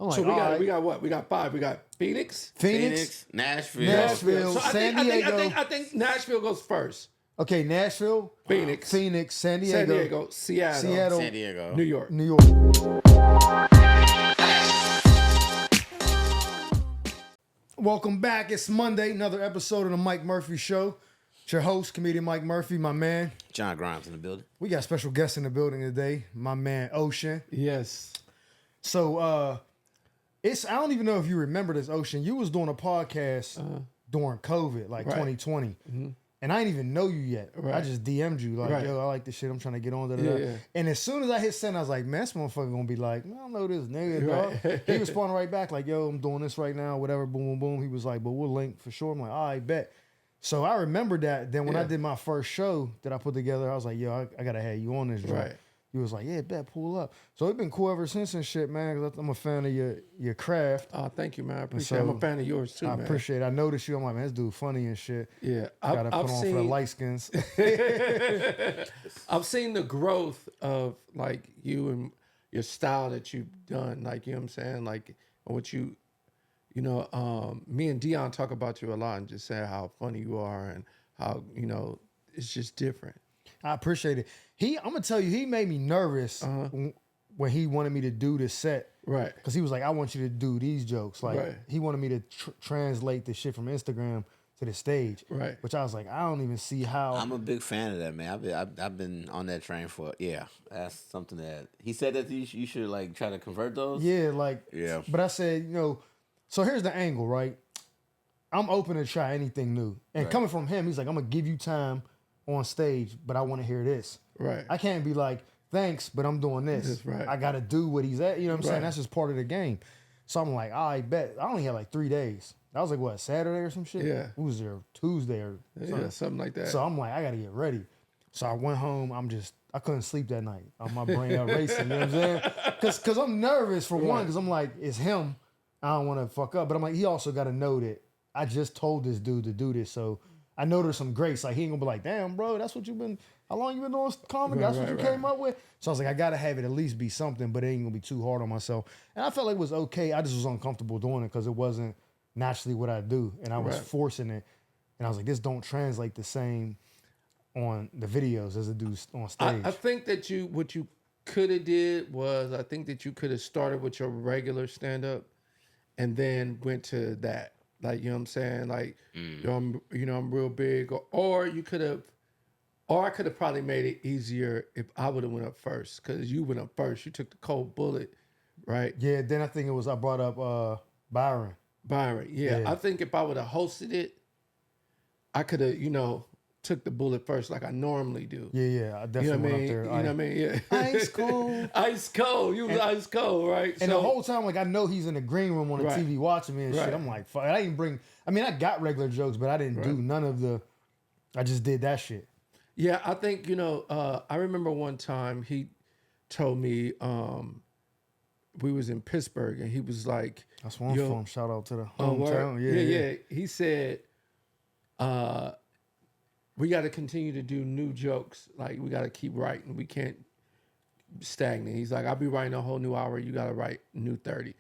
I'm like, So we got what? We got 5. We got Phoenix, Nashville, So San Diego. I think Nashville goes first. Okay, Nashville, Phoenix, San Diego, Seattle, San Diego, New York. Welcome back. It's Monday, another episode of the Mike Murphy Show. It's your host, comedian Mike Murphy, my man. John Grimes in the building. We got special guests in the building today, my man Ocean. Yes. So I don't even know if you remember this, Ocean. You was doing a podcast during COVID, like 2020. Mm-hmm. And I didn't even know you yet. Right. I just DM'd you like, yo, I like this shit. I'm trying to get on. Yeah. And as soon as I hit send, I was like, man, this motherfucker gonna be like, I don't know this nigga, dog. He responded right back like, yo, I'm doing this right now, whatever, boom, boom, boom. He was like, but we'll link for sure. I'm like, all right, bet. So I remember that. Then when I did my first show that I put together, I was like, yo, I gotta have you on this joint. Right. He was like, yeah, bet, pull up. So it's been cool ever since and shit, man. Cause I'm a fan of your craft. Oh, thank you, man. I appreciate it. I'm a fan of yours too, man. I appreciate it. I noticed you. I'm like, man, this dude funny and shit. Yeah. Gotta put on for the light skins. I've seen the growth of like you and your style that you've done. Like, you know what I'm saying? Like what you know, me and Deon talk about you a lot and just say how funny you are and how, you know, it's just different. I appreciate it. I'm gonna tell you, he made me nervous when he wanted me to do this set, right? Because he was like, "I want you to do these jokes." Like he wanted me to translate the shit from Instagram to the stage, right? Which I was like, I don't even see how. I'm a big fan of that, man. I've been on that train for That's something that he said that you should like try to convert those. Yeah, like But I said, you know, so here's the angle, right? I'm open to try anything new, and coming from him, he's like, "I'm gonna give you time on stage, but I want to hear this." Right. I can't be like, thanks, but I'm doing this. That's right. I got to do what he's at. You know what I'm saying? That's just part of the game. So I'm like, I bet. I only had like 3 days. That was like, what, Saturday or some shit? Yeah. It was there Tuesday or something. Yeah, something like that. So I'm like, I got to get ready. So I went home. I couldn't sleep that night. My brain got racing. You know what I'm saying? Because I'm nervous for one, because I'm like, it's him. I don't want to fuck up. But I'm like, he also got to know that I just told this dude to do this. So I know there's some grace. Like, he ain't gonna be like, damn, bro, that's what how long you been doing comedy? That's what you came up with? So I was like, I gotta have it at least be something, but it ain't gonna be too hard on myself. And I felt like it was okay. I just was uncomfortable doing it because it wasn't naturally what I do. And I was forcing it. And I was like, this don't translate the same on the videos as it do on stage. I think that what you could have did was, I think that you could have started with your regular stand-up and then went to that. Like, you know what I'm saying? Like, I'm real big. Or you could have, or I could have probably made it easier if I would have went up first. Because you went up first. You took the cold bullet, right? Yeah, then I think I brought up Byron. Yeah. I think if I would have hosted it, I could have, took the bullet first like I normally do. Yeah. I definitely went up there. You know what I mean? Yeah. Ice cold. Ice cold. You was ice cold, right? And the whole time, like, I know he's in the green room on the TV watching me and shit. I'm like, fuck. I got regular jokes, but I didn't do none of I just did that shit. Yeah, I think, I remember one time he told me we was in Pittsburgh and he was like... That's one from. Shout out to the hometown. Yeah. He said, we got to continue to do new jokes. Like, we got to keep writing. We can't stagnate. He's like, I'll be writing a whole new hour. You got to write new 30.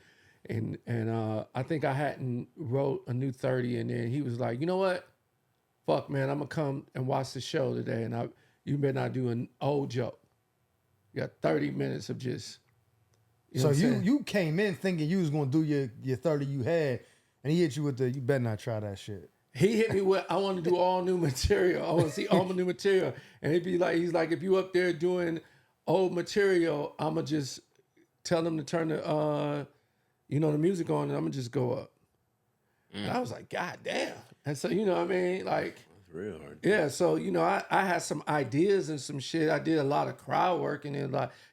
And I think I hadn't wrote a new 30. And then he was like, you know what? Fuck, man, I'm going to come and watch the show today. And you better not do an old joke. You got 30 minutes of just... So you came in thinking you was going to do your 30 you had. And he hit you with you better not try that shit. He hit me with, I want to do all new material. I want to see all my new material. And he's like, if you up there doing old material, I'm going to just tell them to turn the music on and I'm going to just go up. And I was like, God damn. And so, you know what I mean? Like, it's real hard. Yeah. So, I had some ideas and some shit. I did a lot of crowd work and then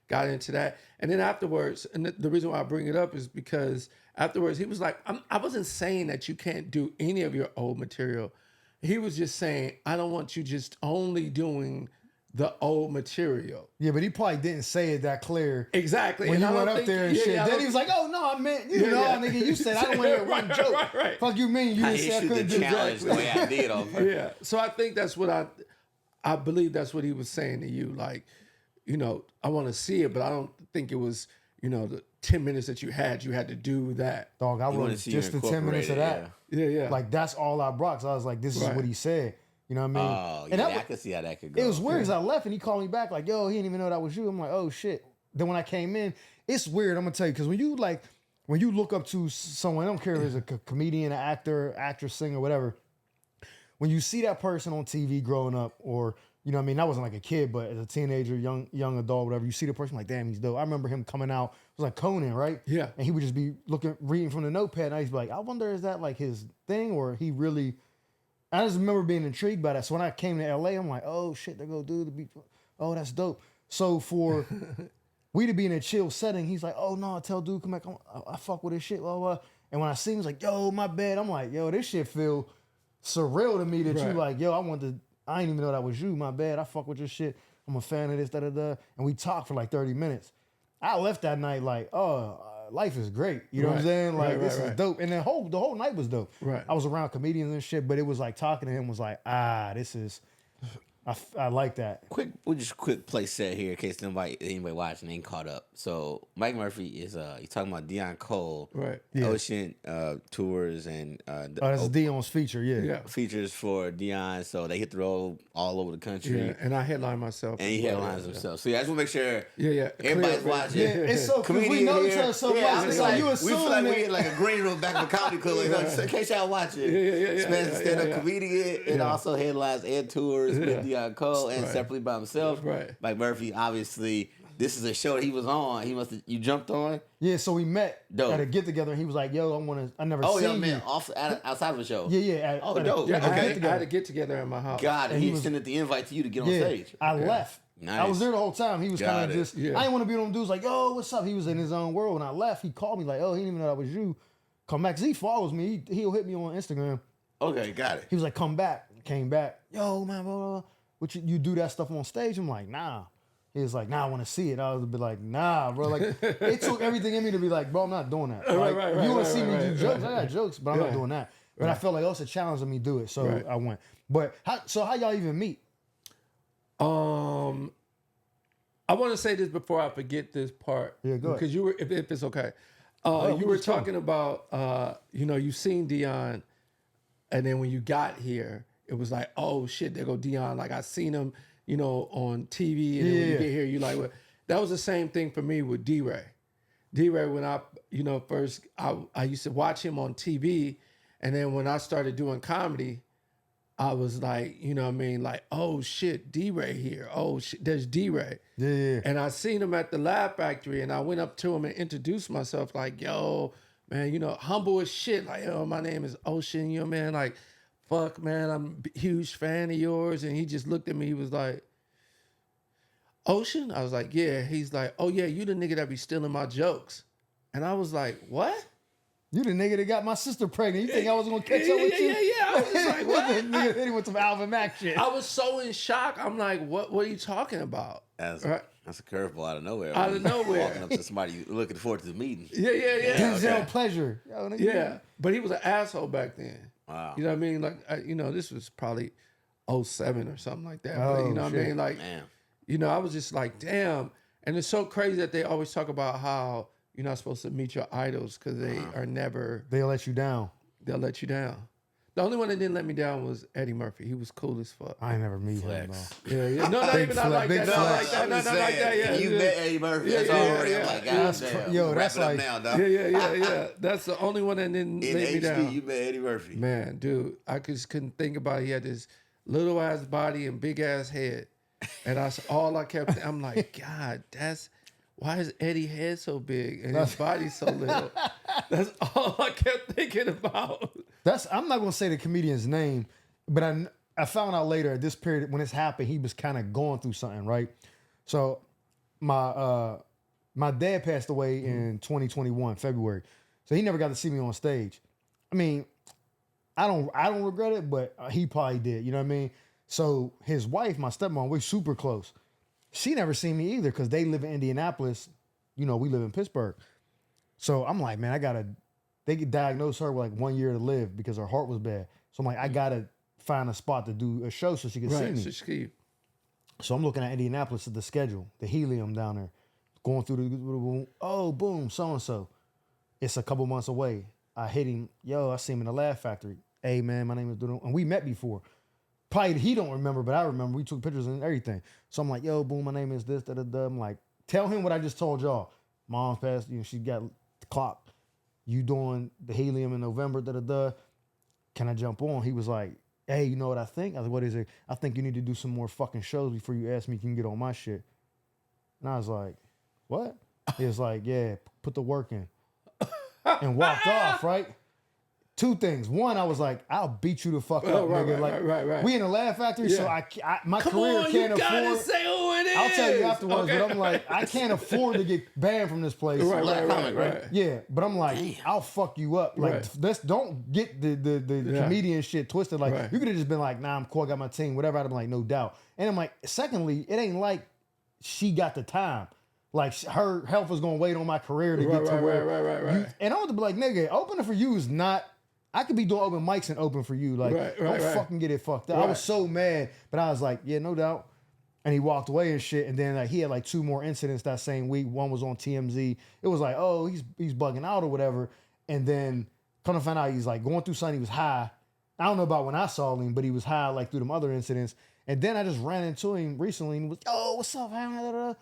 got into that. And then afterwards, and the reason why I bring it up is because afterwards, he was like, I wasn't saying that you can't do any of your old material. He was just saying, I don't want you just only doing the old material. Yeah, but he probably didn't say it that clear. Exactly. When you went up there and shit. Then he was like, oh, no, I meant, nigga, you said I don't want to hear one joke. Right. Fuck you mean? You didn't say I couldn't do challenge the way I did on purpose. Yeah. So I think that's what I believe that's what he was saying to you. Like, I want to see it, but I don't think it was, 10 minutes that you had to do that. Dog, I You wanna wrote see just you the 10 minutes of that. incorporate Yeah. Like, that's all I brought. So I was like, this is Right. what he said. You know what I mean? Oh, And yeah, that I can see how that could go. it was weird because I left and he called me back like, yo, he didn't even know that was you. I'm like, oh shit. Then when I came in, it's weird. I'm gonna tell you, because when you look up to someone, I don't care if it's a comedian, an actor, actress, singer, whatever. When you see that person on TV growing up, or you know what I mean, I wasn't like a kid, but as a teenager, young adult, whatever, you see the person like, damn, he's dope. I remember him coming out, it was like Conan, right? Yeah. And he would just be reading from the notepad, and I used to be like, I wonder, is that like his thing, or he really? I just remember being intrigued by that. So when I came to LA, I'm like, oh shit, they're gonna do the beat. Oh, that's dope. So for we to be in a chill setting, he's like, oh no, tell dude, come back. I fuck with this shit, blah, blah. And when I see him, he's like, yo, my bad. I'm like, yo, this shit feel surreal to me that you Right. like, yo, I didn't even know that was you. My bad. I fuck with your shit. I'm a fan of this, da da da. And we talked for like 30 minutes. I left that night like, oh, life is great. You know what I'm Right. saying? Like, Right, this right. is dope. And the whole night was dope. Right. I was around comedians and shit, but it was like talking to him was like, this is, I like that. We'll just quick play set here in case anybody watching ain't caught up. So Mike Murphy is he's talking about Deon Cole, Right. Yeah. Ocean tours and That's Deon's feature, yeah. Yeah. features for Deon. So they hit the road all over the country, Yeah. And I headline myself. and he as well, headlines yeah. himself. So yeah, I just want to make sure Yeah. everybody's Clear- watching. Yeah, it's so because we Comedian know each here. other so Yeah, much. I'm It's just like you we assume feel like that. we in like a green room back in the comedy club. Like, in case y'all watching, Yeah. stand-up Yeah. comedian and Yeah. also headlines and tours with Deon Cole and Right. separately by himself. Right. Mike Murphy, obviously, this is a show that he was on. You jumped on. Yeah, so we met Dope. at a get together, and he was like, "Yo, I never Oh, seen yeah, you." man, outside of the show. Yeah. Oh, dope. Yeah, at a I get-together. had to get together at my house. God, And he he was- extended the invite to you to get on Yeah, stage. I left. Nice. I was there the whole time. He was Got kind it. of just. Yeah. I didn't want to be one of them dudes like, "Yo, what's up?" He was in his own world. When I left, he called me like, "Oh, he didn't even know that was you. Come back." 'Cause he follows me. He'll hit me on Instagram. Okay, got it. He was like, "Come back." Came back. Yo, man, blah, blah, blah. What you do that stuff on stage? I'm like, nah. He was like, nah, I want to see it. I was a bit like, nah, bro. Like, it took everything in me to be like, bro, I'm not doing that. Like, right, if you want right, to see me do right, jokes, right. I got jokes, but I'm not Yeah. doing that. But I felt like, it's a challenge to me do it. So Right. I went. But how y'all even meet? I want to say this before I forget this part. Yeah, go ahead. Because you were, if it's okay, we you were was talking. talking about, you've seen Deon, and then when you got here, it was like, oh shit, there go Deon. Like I seen him, on TV, and then when you Yeah. get here, you like, what? That was the same thing for me with D-Ray. D-Ray, when I, first, I used to watch him on TV, and then when I started doing comedy, I was like, like, oh shit, D-Ray here. Oh shit, there's D-Ray. Yeah. And I seen him at the Laugh Factory, and I went up to him and introduced myself, like, yo, man, humble as shit. Like, yo, my name is Ocean, man, like, fuck, man, I'm a huge fan of yours. And he just looked at me, he was like, Ocean? I was like, yeah. He's like, oh yeah, you the nigga that be stealing my jokes. And I was like, what? You the nigga that got my sister pregnant. You think I was gonna catch up with you? Yeah. I was just like, what? Nigga hit him with some Alvin Mack shit. I was so in shock. I'm like, what are you talking about? That's Right. a curveball out of nowhere. Out of nowhere. Walking up to somebody you looking forward to the meeting. Yeah. Denzel okay. Pleasure. Yo, nigga. Yeah. But he was an asshole back then. Wow. You know what I mean? Like, this was probably 07 or something like that. But Oh, you know what I shit. mean? Like, Man. I was just like, damn. And it's so crazy that they always talk about how you're not supposed to meet your idols because they are never, They'll let you down. they'll let you down. The only one that didn't let me down was Eddie Murphy. He was cool as fuck. I ain't never meet him Flex. though. Yeah. No, not Big even not like flex, that. big Not flex. like that. Not like that. Yeah. You yeah. met Eddie Murphy. Yeah, That's yeah, already. yeah. I'm like, That's God damn. yo, Wrap that's it up like- now, dog. Yeah. That's the only one that didn't In let me HD, down. you met Eddie Murphy. Man, dude, I just couldn't think about it. He had this little ass body and big ass head. And I'm like, God, why is Eddie's head so big and his body so little? That's all I kept thinking about. I'm not gonna say the comedian's name, but I found out later at this period when this happened, he was kind of going through something, right? So my dad passed away in 2021, February. So he never got to see me on stage. I mean, I don't regret it, but he probably did, you know what I mean? So his wife, my stepmom, we're super close. She never seen me either because they live in Indianapolis. We live in Pittsburgh. So I'm like, man, they could diagnose her with like 1 year to live because her heart was bad. So I'm like, I gotta find a spot to do a show so she can see me. So she, So I'm looking at Indianapolis at the schedule, the helium down there. going through the boom. Oh, boom, so and so. It's a couple months away. I hit him. Yo, I see him in the Laugh Factory. Hey man, my name is Deon, and we met before. Probably he don't remember, but I remember. We took pictures and everything. So I'm like, yo, boom, my name is this. Da da da. I'm like, tell him what I just told y'all. Mom's passed. You know, she got the clock. You doing the helium in November? Da da da. Can I jump on? He was like, hey, you know what I think? I was like, what is it? I think you need to do some more fucking shows before you ask me if you can get on my shit. And I was like, what? He was like, yeah, put the work in. And walked off, right? Two things. One, I was like, I'll beat you the fuck up, nigga. Right. We in the Laugh Factory, so my career can't afford. Say who it is. I'll tell you afterwards, but I'm like, I can't afford to get banned from this place. Right. Yeah, but I'm like, I'll fuck you up. Like, don't get the comedian shit twisted. Like, you could have just been like, nah, I'm cool, I got my team, whatever. I'd have been like, no doubt. And I'm like, secondly, it ain't like she got the time. Like, her health is gonna wait on my career to get to where. Right. And I want to be like, nigga, opening for you is not. I could be doing open mics and open for you. Like, don't fucking get it fucked up. I was so mad, but I was like, yeah, no doubt. And he walked away and shit. And then like he had like 2 more incidents that same week. One was on TMZ. It was like, oh, he's bugging out or whatever. And then come to find out he's like going through something. He was high. I don't know about when I saw him, but he was high like through them other incidents. And then I just ran into him recently and was, oh, what's up, man?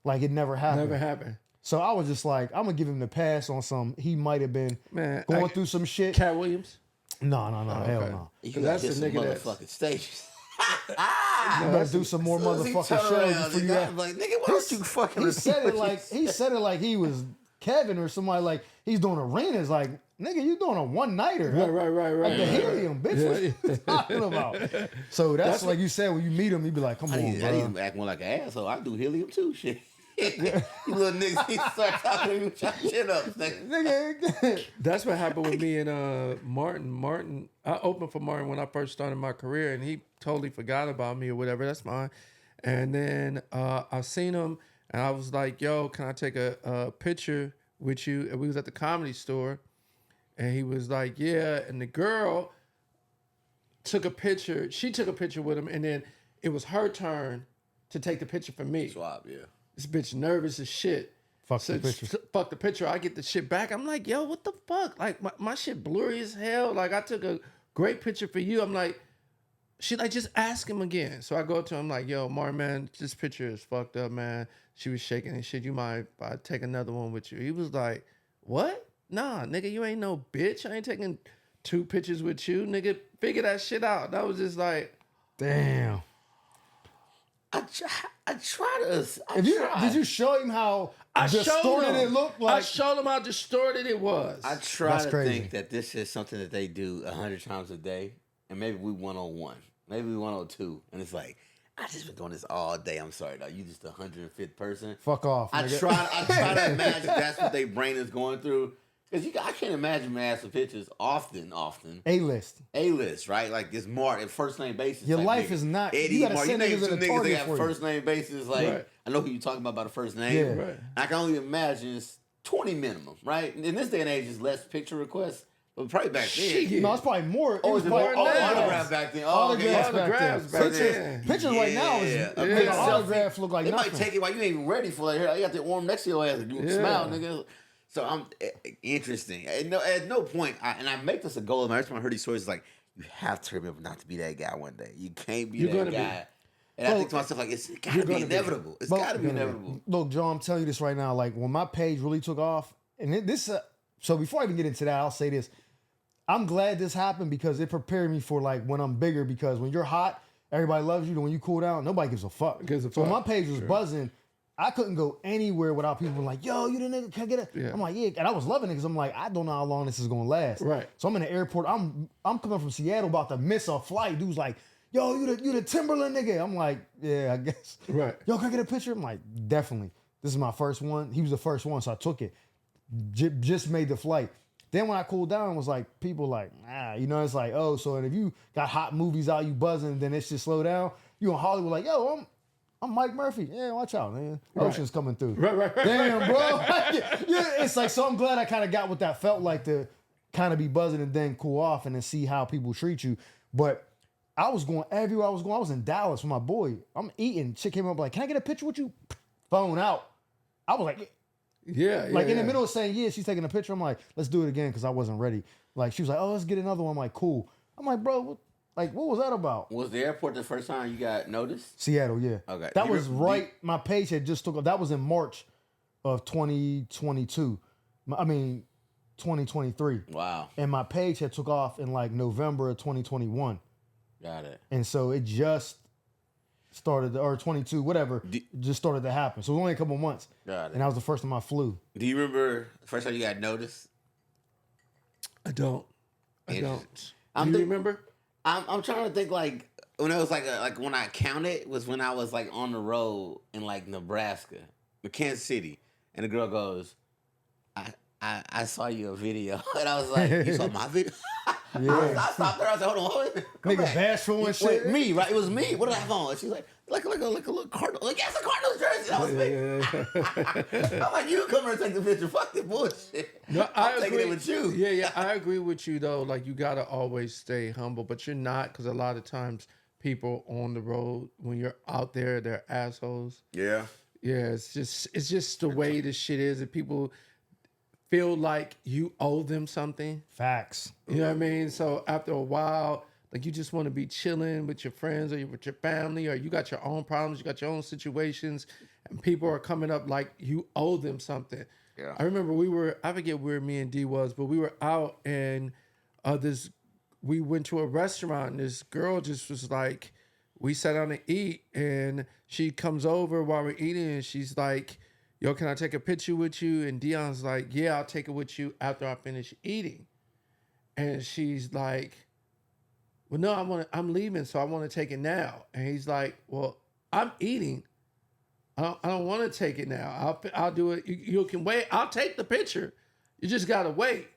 Like it never happened. So I was just like, I'm gonna give him the pass on some. He might have been going through some shit. Cat Williams? No, hell no. You that's the nigga that's motherfucking stages. You better do some more motherfucking shows before you act. Like, nigga, why don't you fucking? He said it like he was Kevin or somebody like he's doing arenas. Like, nigga, you doing a one nighter? Right. Like the helium, bitch. What you talking about? So that's like you said when you meet him, you be like, come on, bro. I need to act more like an asshole. I do helium too, shit. You little niggas, he start talking to you, chop shit up. Nigga. That's what happened with me and Martin. Martin, I opened for Martin when I first started my career, and he totally forgot about me or whatever. That's fine. And then I seen him, and I was like, "Yo, can I take a picture with you?" And we was at the Comedy Store, and he was like, "Yeah." And the girl took a picture. She took a picture with him, and then it was her turn to take the picture for me. Swap, yeah. This bitch nervous as shit. Fuck the picture. I get the shit back. I'm like, yo, what the fuck? Like, my shit blurry as hell. Like, I took a great picture for you. I'm like, she like, just ask him again. So I go to him like, yo, Martin, man, this picture is fucked up, man. She was shaking and shit. You mind if I take another one with you? He was like, what? Nah, nigga, you ain't no bitch. I ain't taking 2 pictures with you. Nigga, figure that shit out. That was just like, damn. I try to. Did you show him how distorted it looked like? I showed him how distorted it was. I try to think that this is something that they do 100 times a day, and maybe we 101, maybe we 102, and it's like, I just been doing this all day. I'm sorry, dog. You just the 105th person. Fuck off. I try to imagine that's what their brain is going through. Because I can't imagine asking pictures often. A-list, right? Like this Mark at first name basis. Your like, life nigga, is not. Eddie, you gotta Mark. send You name niggas two in a niggas that target got for first name basis. Like I know who you talking about by the first name. Yeah. Right. I can only imagine it's 20 minimum, right? In this day and age, it's less picture requests. But probably back then. No, it's probably more. Oh, it's more autograph back then. Oh, Autographs back then. Pictures right now is make an autograph look like they nothing. might take it while you ain't even ready for it. You got the arm next to your ass. You smile, nigga. So I'm interesting. At no point, I make this a goal of mine. Every time I heard these stories, it's like, you have to remember not to be that guy one day. You can't be that guy. And I think to myself, like, it's got to be inevitable. It's got to be inevitable. Look, Joe, I'm telling you this right now. Like, when my page really took off, and this, so before I even get into that, I'll say this. I'm glad this happened because it prepared me for, like, when I'm bigger. Because when you're hot, everybody loves you. And when you cool down, nobody gives a fuck. So when my page was buzzing, I couldn't go anywhere without people being like, yo, you the nigga, can I get it? Yeah. I'm like, yeah. And I was loving it because I'm like, I don't know how long this is going to last. Right. So I'm in the airport. I'm coming from Seattle about to miss a flight. Dude's like, yo, you the Timberland nigga. I'm like, yeah, I guess. Right. Yo, can I get a picture? I'm like, definitely. This is my first one. He was the first one, so I took it. Just made the flight. Then when I cooled down, it was like, people like, you know, it's like, oh, so if you got hot movies out, you buzzing, then it should slow down. You in Hollywood like, yo, I'm Mike Murphy. Yeah, watch out, man. Ocean's coming through. Right. Damn, bro. Yeah, it's like, so I'm glad I kind of got what that felt like to kind of be buzzing and then cool off and then see how people treat you. But I was going everywhere I was going. I was in Dallas with my boy. I'm eating. Chick came up like, can I get a picture with you? Phone out. I was like, Yeah. in the middle of saying, yeah, she's taking a picture. I'm like, let's do it again because I wasn't ready. Like, she was like, oh, let's get another one. I'm like, cool. I'm like, bro, what was that about? Was the airport the first time you got noticed? Seattle, yeah. Okay. That was right. My page had just took off. That was in March of 2022. 2023. Wow. And my page had took off in like November of 2021. Got it. And so it just started, or 22, whatever, just started to happen. So it was only a couple months. Got it. And that was the first time I flew. Do you remember the first time you got noticed? I don't. Do you remember? I'm trying to think like when it was like when I counted was when I was like on the road in like Nebraska, Kansas City, and the girl goes, I saw you a video, and I was like, you saw my video? Yeah. I stopped there. I was like, hold on. Nigga bashful and shit. Wait, me, right? It was me. What did I have on? She's like a little Cardinal. Like, yes, a Cardinals jersey. That was me. I'm like, you come here and take the picture. Fuck the bullshit. No, I'm taking it with you. Yeah, I agree with you though. Like, you gotta always stay humble, but you're not, because a lot of times people on the road, when you're out there, they're assholes. Yeah. Yeah, it's just the way this shit is, and people feel like you owe them something. Facts. You know what I mean? So after a while, like, you just want to be chilling with your friends or with your family, or you got your own problems, you got your own situations, and people are coming up like you owe them something. Yeah. I remember I forget where me and D was, but we were out and we went to a restaurant and this girl just was like, we sat down to eat and she comes over while we're eating and she's like, yo, can I take a picture with you? And Deon's like, yeah, I'll take it with you after I finish eating. And she's like, well, no, I'm leaving, so I want to take it now. And he's like, well, I'm eating. I don't want to take it now. I'll do it. You can wait. I'll take the picture. You just got to wait.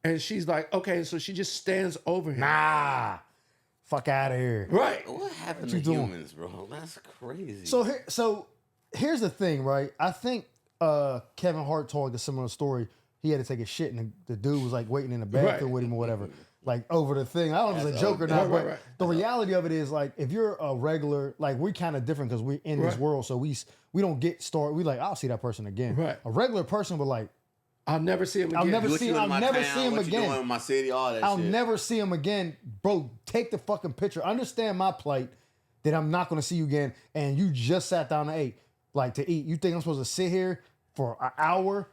And she's like, okay. So she just stands over him. Nah. Fuck out of here. Right. What happened What to you doing? humans, bro? That's crazy. So here's the thing, right? I think Kevin Hart told a similar story. He had to take a shit, and the dude was like waiting in the bathroom with him or whatever, like over the thing. I don't know if it's a joke or not, but the reality of it is, like, if you're a regular, like, we're kind of different because we're in this world, so we don't get started. We like, I'll see that person again. Right. A regular person would like, I'll never see him again. I'll never see him what you again. doing in my city, all that I'll shit. never see him again. Bro, take the fucking picture. Understand my plight that I'm not going to see you again, and you just sat down to eat. You think I'm supposed to sit here for an hour?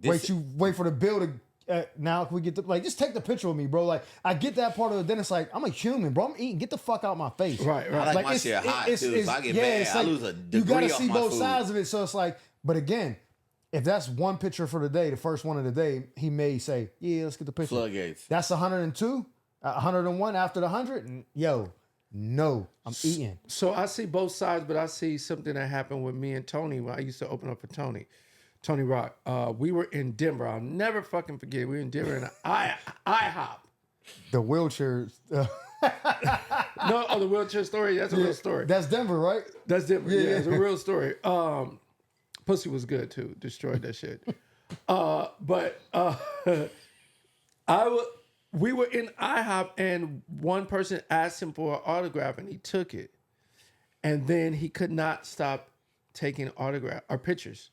Wait for the bill to now can we get just take the picture with me, bro. Like, I get that part of it. Then it's like, I'm a human, bro. I'm eating. Get the fuck out my face. Right. I like my shit hot too. So I get mad. I lose a degree. You gotta off see my both food. sides of it. So it's like, but again, if that's one picture for the day, the first one of the day, he may say, yeah, let's get the picture. Floodgates. That's 102, 101 after the 100. And yo, no, I'm eating. So I see both sides, but I see something that happened with me and Tony when I used to open up for Tony Rock. We were in Denver. I'll never fucking forget. We were in Denver in an IHOP. The wheelchairs. No, the wheelchair story. That's a real story. That's Denver, right? That's Denver. Yeah, it's a real story. Pussy was good too. Destroyed that shit. We were in IHOP and one person asked him for an autograph and he took it. And then he could not stop taking autograph or pictures.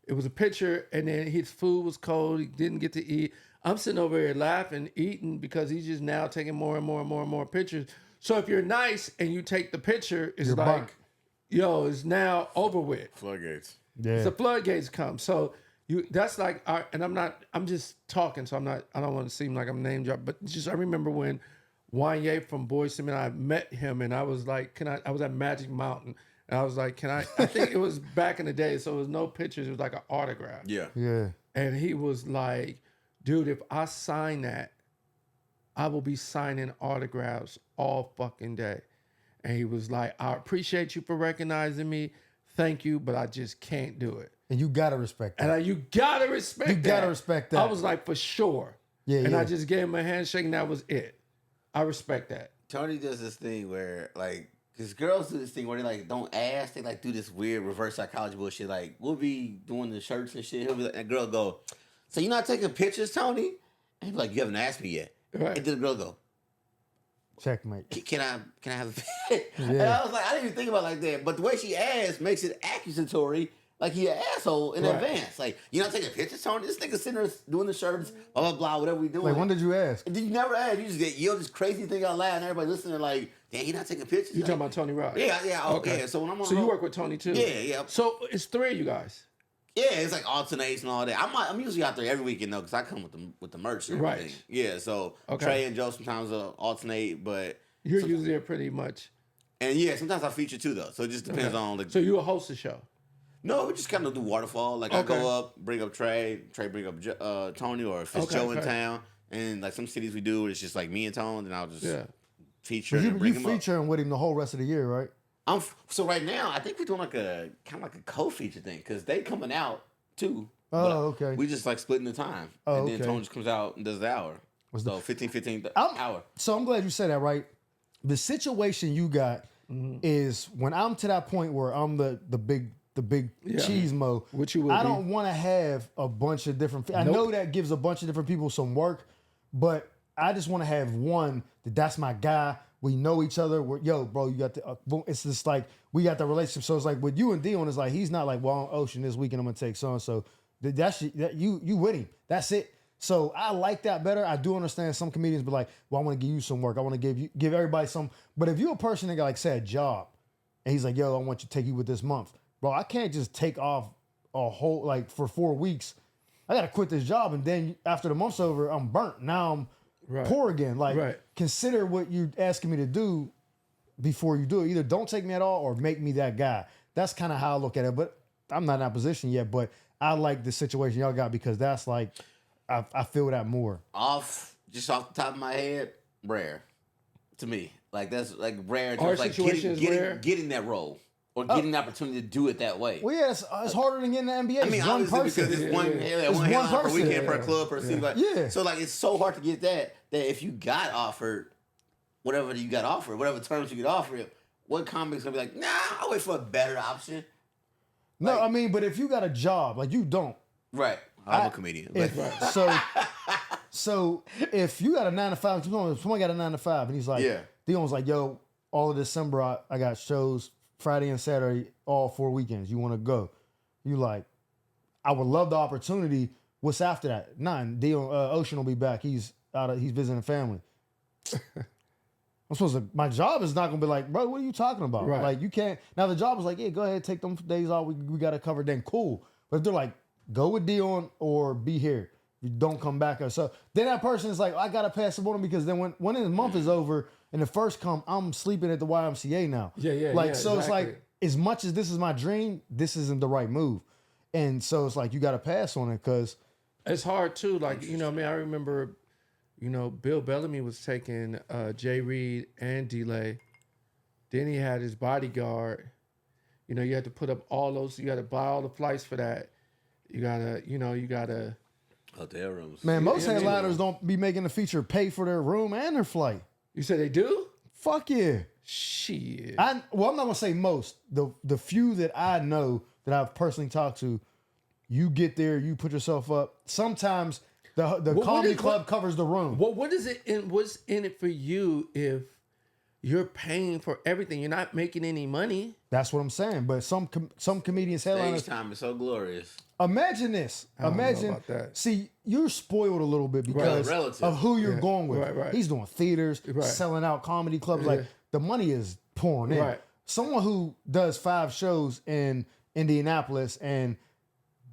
It was a picture and then his food was cold. He didn't get to eat. I'm sitting over here laughing, eating because he's just now taking more and more and more and more pictures. So if you're nice and you take the picture, it's like, yo, it's now over with. Floodgates. Yeah. The floodgates come. So that's like, I'm just talking, so I don't want to seem like I'm name dropping, but just I remember when Wanye from Boyz II Men, I met him and I was like, I was at Magic Mountain and I was like, I think it was back in the day, so it was no pictures, it was like an autograph. Yeah. Yeah. And he was like, dude, if I sign that, I will be signing autographs all fucking day. And he was like, I appreciate you for recognizing me. Thank you, but I just can't do it. And you gotta respect that. And you gotta respect that. You gotta respect that. I was like, for sure. Yeah, and yeah. I just gave him a handshake and that was it. I respect that. Tony does this thing where, like, because girls do this thing where they, like, don't ask. They, like, do this weird reverse psychology bullshit. Like, we'll be doing the shirts and shit. He'll be like, and the girl go, so you not taking pictures, Tony? And he'll be like, you haven't asked me yet. Right. And then the girl go, Checkmate. Can I have a picture? And I was like, I didn't even think about it like that. But the way she asked makes it accusatory like he an asshole in Right. advance. Like, you're not taking pictures, Tony? This nigga sitting there doing the shirts, blah, blah, blah, whatever we doing. Like, when did you ask? Did you never ask? You just get yell this crazy thing out loud and everybody listening like, damn, he not taking pictures? You like, talking about Tony Rock? Yeah, yeah, Okay. yeah. So when I'm on So the you road- work with Tony too? Yeah, yeah. So it's 3 of you guys. Yeah, it's like alternates and all that. I'm usually out there every weekend though, because I come with the merch and everything. Right. Yeah, so Okay. Trey and Joe sometimes alternate, but You're some- usually there pretty much. and yeah, sometimes I feature too though. So it just depends on the. So you a host the show? No, we just kind of do waterfall. Like I Okay. go up, bring up Trey bring up Tony, or if it's Okay, Joe in okay. town, and like some cities we do, it's just like me and Tone, and I'll just Yeah. feature You and bring him up. featuring with him the whole rest of the year, right? So right now, I think we're doing like a kind of like a co-feature thing because they coming out too. Oh, but okay. We just like splitting the time, Oh, and then okay. Tone just comes out and does the hour. So 15 hour. So I'm glad you said that, right? The situation you got is when I'm to that point where I'm the big cheese mo. Which you will I be. don't want to have a bunch of different. I Nope. know that gives a bunch of different people some work, but I just want to have one that's my guy. We know each other. We're, yo, bro, you got the. Boom. It's just like we got the relationship. So it's like with you and Deon, it's like he's not like, well, I'm Ocean this weekend. I'm gonna take so and so. That you with him. That's it. So I like that better. I do understand some comedians be like, well, I want to give you some work. I want to give everybody some. But if you're a person that got, like, say, a job, and he's like, yo, I want you to take you with this month. Bro, I can't just take off a whole, like, for 4 weeks. I got to quit this job. And then after the month's over, I'm burnt. Now I'm Right. poor again. Like, Right. consider what you're asking me to do before you do it. Either don't take me at all or make me that guy. That's kind of how I look at it. But I'm not in that position yet. But I like the situation y'all got because that's like, I feel that more. Off the top of my head, rare to me. Like that's like rare. Our Just like situation is rare? getting that role or getting the opportunity to do it that way. Well, yeah, it's harder than getting the NBA. I mean, It's one obviously person. because it's one, It's one headline per person. weekend per club per city. Like, Yeah. So like it's so hard to get that if you got offered whatever you got offered, whatever terms you get offered, what comic's gonna be like? Nah, I'll wait for a better option. No, Like- I mean, but if you got a job, like you don't. Right. I'm a comedian. If, so if you got a 9 to 5, someone got a 9 to 5, and he's like, Yeah. Deon's like, yo, all of December I got shows Friday and Saturday, all 4 weekends. You want to go? You like, I would love the opportunity. What's after that? None. Deon Ocean will be back. He's visiting family. I'm supposed to. My job is not gonna be like, bro, what are you talking about? Right. Like, you can't. Now the job is like, yeah, go ahead, take them days off. We got it covered. Then cool. But if they're like, go with Deon or be here. You don't come back. So then that person is like, I gotta pass the on him because then when his month is over and the first come, I'm sleeping at the YMCA now. Yeah, Like, yeah, so it's exactly. like, as much as this is my dream, this isn't the right move. And so it's like you gotta pass on it because It's hard too. Like, you know, I mean, I remember, you know, Bill Bellamy was taking Jay Reed and D-Lay. Then he had his bodyguard. You know, you had to put up all those. You got to buy all the flights for that. You gotta. Hotel rooms. man, most yeah, headliners don't be making the feature pay for their room and their flight. You said they do? Fuck yeah. Shit. I'm not gonna say most. The few that I know that I've personally talked to, you get there, you put yourself up. Sometimes the what comedy is- club covers the room. What is it? What's in it for you if you're paying for everything? You're not making any money. That's what I'm saying. But some comedians, headliners, Stage time is so glorious. imagine this. don't know Imagine. about that. See, you're spoiled a little bit because Relative. of who you're going with. Right. He's doing theaters, Right. selling out comedy clubs. Like, the money is pouring in. Right. Someone who does 5 shows in Indianapolis and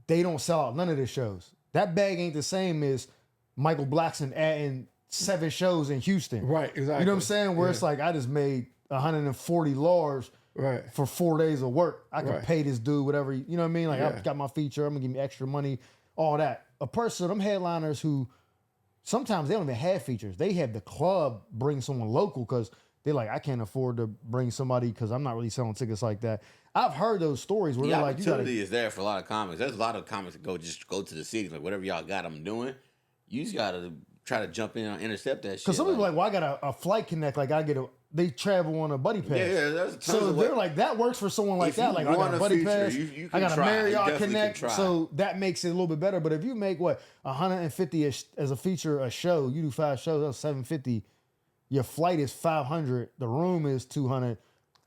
they don't sell out none of the shows. That bag ain't the same as Michael Blackson adding 7 shows in Houston. Right, exactly. You know what I'm saying? Where it's like, I just made 140 lars Right. for 4 days of work. I can Right. pay this dude whatever, you know what I mean? Like, Yeah. I got my feature, I'm gonna give me extra money, all that. A person, them headliners who sometimes they don't even have features. They have the club bring someone local because they're like, I can't afford to bring somebody because I'm not really selling tickets like that. I've heard those stories where The they're like, you gotta, opportunity is there for a lot of comics. There's a lot of comics that go to the city, like whatever y'all got them doing. You just gotta try to jump in and intercept that shit. because some people are like, well, I got a flight connect, like they travel on a buddy pass. yeah, there's tons So of they're way- like, that works for someone like If that. you Like, I want got a a buddy feature, pass, you I can got a try. You Marriott definitely can Connect. try. So that makes it a little bit better. But if you make 150 as a feature, a show, you do 5 shows, that's 750. Your flight is 500. The room is 200.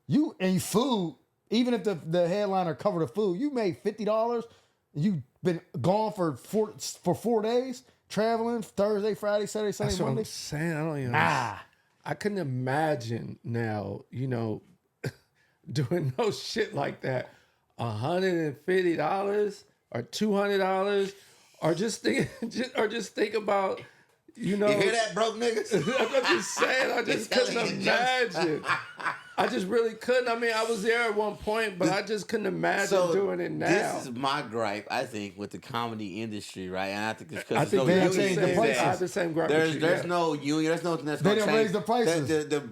You and your food even if the headliner covered the food, you made $50. You've been gone for 4 days, traveling Thursday, Friday, Saturday, Sunday, That's what Monday. I'm saying. I don't even. Nah. I couldn't imagine now, doing no shit like that. $150 or $200 or just think about, You hear that, broke niggas? I'm just saying, I just couldn't imagine. I just really couldn't. I mean, I was there at one point, but I just couldn't imagine doing it now. This is my gripe, I think, with the comedy industry, right? And I think it's because I there's no think union. I have the same gripe. There's no union. There's nothing that's going to change. They didn't raise the prices.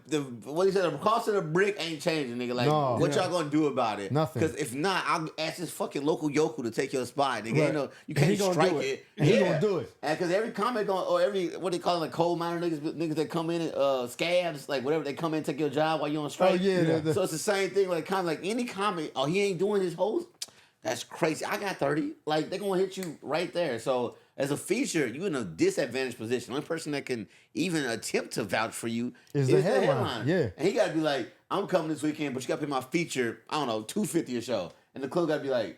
The what he said, the cost of the brick ain't changing, nigga. Like, No. what y'all going to do about it? Nothing. Because if not, I'll ask this fucking local yokel to take your spot, nigga. Right. You And he can't gonna strike do it. it. And he gonna do it. And because every comic or every, what they call it, like coal miner niggas that come in, scabs, like whatever, they come in and take your job while you're on strike. Oh, yeah. So it's the same thing, like kind of like any comic. Oh, he ain't doing his host. That's crazy. I got 30. Like, they're gonna hit you right there. So as a feature, you in a disadvantaged position. The only person that can even attempt to vouch for you Is the headline. Yeah. And he gotta be like, I'm coming this weekend, but you gotta pay my feature, I don't know, $250 a show. And the club gotta be like,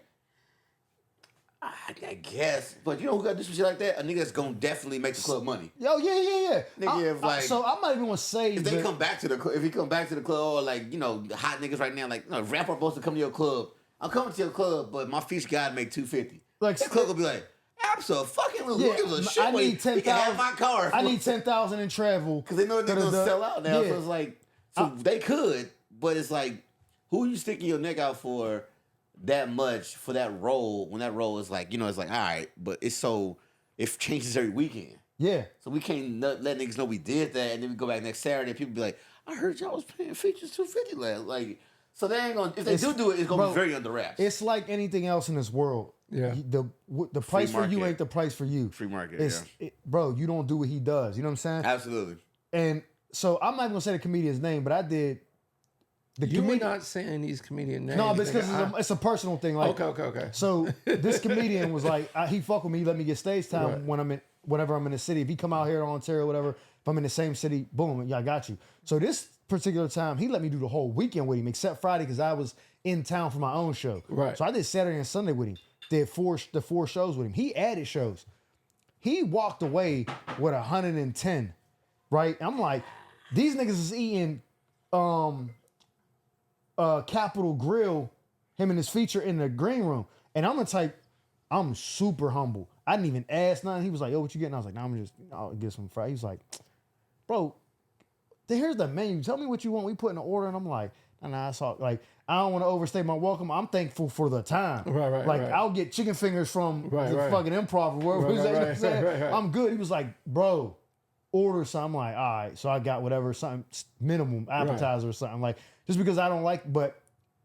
I guess. But you know who gotta do some shit like that? A nigga that's gonna definitely make the club money. Yo, yeah. Nigga, So I'm not even gonna say if they come back to the club, if he come back to the club, or like, the hot niggas right now, like, rapper supposed to come to your club. I'm coming to your club, but my feature gotta make $250. Like, that club will be like, absolutely. yeah, Who gives a shit? I need He can have 10,000. my car. I need 10,000 in travel Because they know they're gonna sell out now. Yeah. So it's like, they could, but it's like, who are you sticking your neck out for that much for that role when that role is like, it's like, all right, but it changes every weekend. Yeah. So we can't let niggas know we did that, and then we go back next Saturday and people be like, I heard y'all was paying features $250 last. Like, so they ain't gonna, if they do it, it's gonna be very under wraps. It's like anything else in this world. Yeah. The price for you market. ain't the price for you. Free market, Bro, you don't do what he does. You know what I'm saying? Absolutely. And so I'm not gonna say the comedian's name, but I did. You were not saying these comedian names. No, but it's because it's a personal thing. Like, okay. So this comedian was like, he fuck with me, he let me get stage time Right. whenever I'm in the city. If he come out here to Ontario, whatever, if I'm in the same city, boom, yeah, I got you. So this particular time, he let me do the whole weekend with him, except Friday because I was in town for my own show. Right. So I did Saturday and Sunday with him. Did the four shows with him. He added shows. He walked away with 110. Right. I'm like, these niggas is eating Capitol Grill, him and his feature in the green room. And I'm the type, I'm super humble. I didn't even ask nothing. He was like, yo, what you getting? I was like, nah, I'm just, I'll get some fries. He was like, bro, here's the menu. Tell me what you want. We put in an order. And I'm like, nah, I saw, like, I don't want to overstay my welcome. I'm thankful for the time. Right. I'll get chicken fingers from the fucking Improv or wherever. Right. I'm good. He was like, bro, order something. I'm like, all right. So I got whatever, something minimum appetizer or something. Like, just because I don't like, but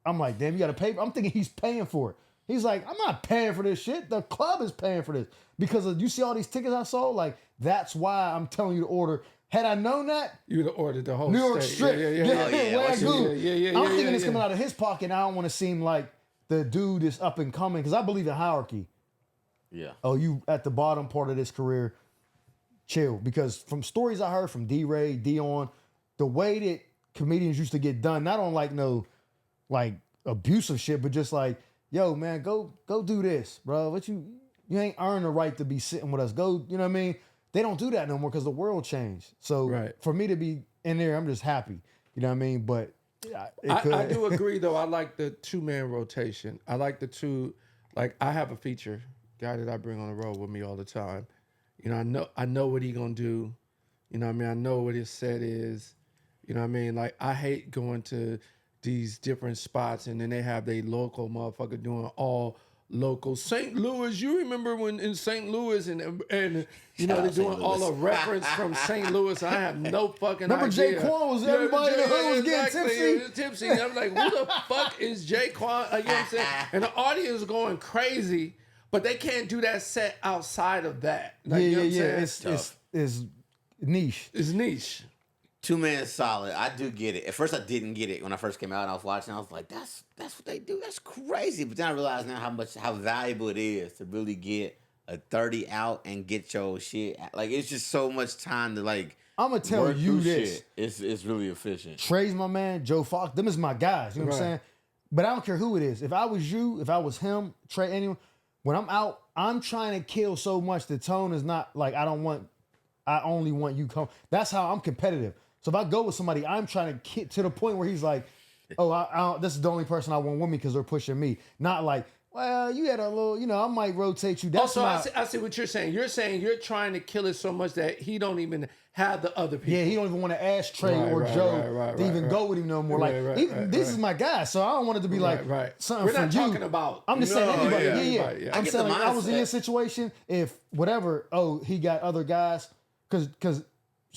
I'm like, damn, you got to pay. I'm thinking he's paying for it. He's like, I'm not paying for this shit. The club is paying for this. Because you see all these tickets I sold? Like, that's why I'm telling you to order. Had I known that, you would have ordered the whole New York state. Strip. Yeah. I'm thinking it's coming out of his pocket, and I don't want to seem like the dude is up and coming, because I believe in hierarchy. Yeah. Oh, you at the bottom part of this career, chill. Because from stories I heard from D-Ray, Deon, the way that comedians used to get done, not on like no like abusive shit, but just like, yo, man, go do this, bro. What you ain't earned the right to be sitting with us. Go, you know what I mean? They don't do that no more because the world changed. So for me to be in there, I'm just happy. You know what I mean? But I do agree, though. I like the 2-man rotation. I like the two. Like, I have a feature guy that I bring on the road with me all the time. You know, I know what he gonna do. You know what I mean? I know what his set is. You know what I mean? Like, I hate going to these different spots and then they have their local motherfucker doing all local. St. Louis, you remember when in St. Louis and you know, they're doing all the reference from St. Louis. I have no fucking remember idea. Jay Quan was everybody in the hood was getting tipsy. I'm like, who the fuck is Jay Quan? You know what I'm saying? And the audience going crazy, but they can't do that set outside of that. Like, you know what I'm saying? It's niche. It's niche. 2-man solid. I do get it. At first, I didn't get it when I first came out and I was watching. I was like, that's what they do. That's crazy. But then I realized now how valuable it is to really get a 30 out and get your shit. Like, it's just so much time to like. I'm gonna tell you this. Shit. It's really efficient. Trey's my man. Joe Fox. Them is my guys. You know what I'm saying? But I don't care who it is. If I was you, if I was him, Trey, anyone, when I'm out, I'm trying to kill so much. The tone is not like I only want you come. That's how I'm competitive. So if I go with somebody, I'm trying to get to the point where he's like, oh, this is the only person I want with me because they're pushing me. Not like, well, you had a little, I might rotate you. That's I see what you're saying. You're saying you're trying to kill it so much that he don't even have the other people. Yeah, he don't even want to ask Trey or Joe to even go with him no more. This is my guy, so I don't want it to be something We're for not you. talking about. I'm just saying anybody. Yeah. I'm saying the I was in mindset. your situation. If whatever, he got other guys, because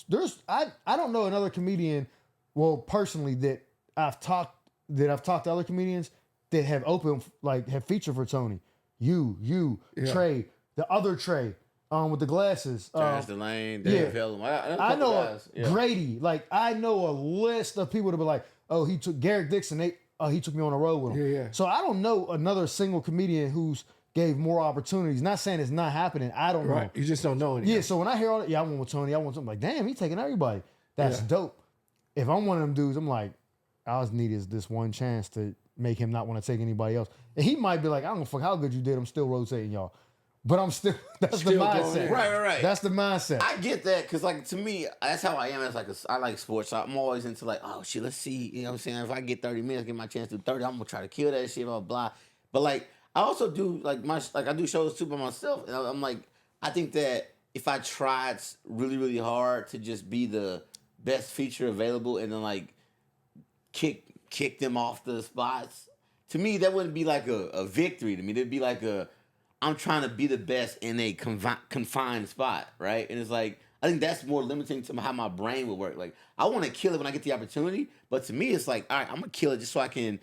there's I don't know another comedian. Well, personally, that I've talked to other comedians that have have featured for Tony. You, Trey, the other Trey, with the glasses. Trash the lane, Dave Hellum. I know Grady. Like I know a list of people to be like, oh, he took Garrett Dixon. He took me on the road with him. Yeah. So I don't know another single comedian who's gave more opportunities. Not saying it's not happening. I don't know. You just don't know anything. Yeah. So when I hear all that, I want with Tony. I want something like, damn, he taking everybody. That's dope. If I'm one of them dudes, I'm like, I just need this one chance to make him not want to take anybody else. And he might be like, I don't fuck how good you did. I'm still rotating y'all. But I'm still, that's the mindset. Right. That's the mindset. I get that because, like, to me, that's how I am. I like sports. So I'm always into, like, oh, shit, let's see. You know what I'm saying? If I get 30 minutes, get my chance to do 30, I'm going to try to kill that shit, blah, blah. But, like, I also do, I do shows, too, by myself. And I'm like, I think that if I tried really, really hard to just be the best feature available and then, like, kick them off the spots, to me, that wouldn't be like a victory to me. It'd be like I'm trying to be the best in a confined spot, right? And it's like, I think that's more limiting to how my brain would work. Like, I want to kill it when I get the opportunity, but to me, it's like, all right, I'm going to kill it just so I can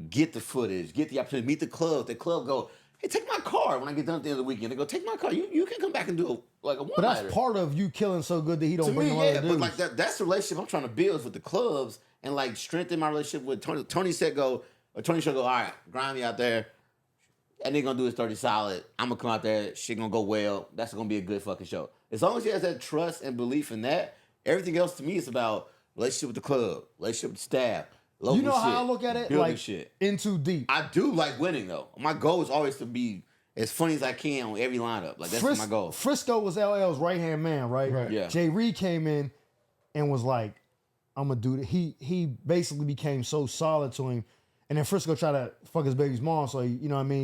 get the footage, get the opportunity, meet the club. The club go, hey, take my car when I get done at the end of the weekend. They go, take my car. You can come back and do a one-nighter. But that's part of you killing so good that he don't bring other dudes. But like that's the relationship I'm trying to build with the clubs and like strengthen my relationship with Tony. Tony should go, all right, grind me out there. And they're gonna do his 30 solid. I'm gonna come out there, shit gonna go well. That's gonna be a good fucking show. As long as he has that trust and belief in that, everything else to me is about relationship with the club, relationship with the staff, local you know shit, how I look at it? building Like shit. in too deep. I do like winning though. My goal is always to be as funny as I can on every lineup. Like that's my goal. Frisco was LL's right hand man, right? Yeah. Jay Reed came in and was like, I'm gonna do it. He basically became so solid to him. And then Frisco tried to fuck his baby's mom, so he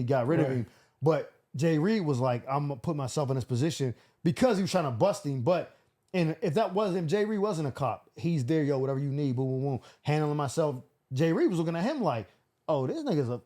got rid of him. But Jay Reed was like, I'm gonna put myself in this position because he was trying to bust him. And if that wasn't him, Jay Reed wasn't a cop. He's there, whatever you need, boom, boom, boom. Handling myself. Jay Reed was looking at him like, oh, this nigga's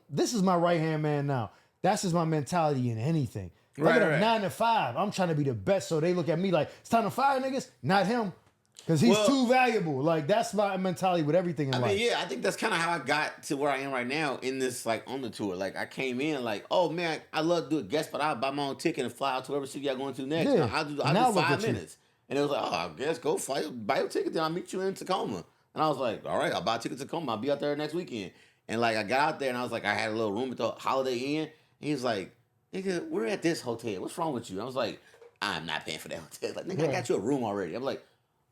this is my right hand man now. That's just my mentality in anything. Look at him, 9 to 5. I'm trying to be the best, so they look at me like, it's time to fire niggas, not him. Because he's too valuable. Like, that's my mentality with everything in life. I mean, I think that's kind of how I got to where I am right now in this, like, on the tour. Like, I came in like, oh, man, I love to do a guest, but I'll buy my own ticket and fly out to whatever city y'all going to next. Yeah. I'll do Now look 5 at you. minutes. And it was like, oh, I guess go buy your ticket, then I'll meet you in Tacoma. And I was like, all right, I'll buy a ticket to Tacoma. I'll be out there next weekend. And, like, I got out there, and I was like, I had a little room at the Holiday Inn. And he was like, nigga, we're at this hotel. What's wrong with you? And I was like, I'm not paying for that hotel. Like, nigga, I got you a room already. I'm like,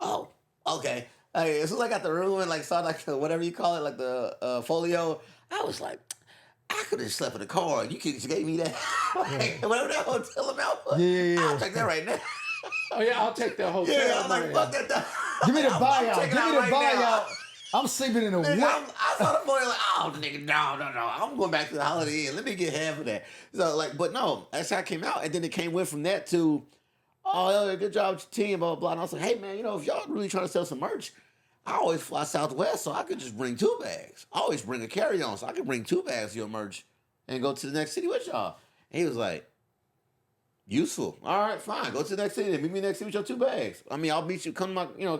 oh, okay. Like, as soon as I got the room and, like, saw, like, whatever you call it, like, the folio, I was like, I could have slept in the car. You could just gave me that. Like, whatever that hotel amount was. Yeah. I'll take that right now. Oh, yeah, I'll take the hotel. Yeah, I'm like, fuck that. Give me the buyout. taking Give me out the right buyout. now. I'm sleeping in a Nigga, what? I saw the folio like, oh, nigga, no. I'm going back to the Holiday Inn. Let me get half of that. So, like, but no, that's how I came out. And then it came with from that to, oh, yeah, good job with your team, blah, blah, blah. And I was like, hey, man, if y'all really trying to sell some merch, I always fly Southwest, so I could just bring 2 bags. I always bring a carry-on, so I could bring 2 bags of your merch and go to the next city with y'all. And he was like, useful. All right, fine. Go to the next city and meet me next city with your 2 bags. I mean, I'll meet you. Come,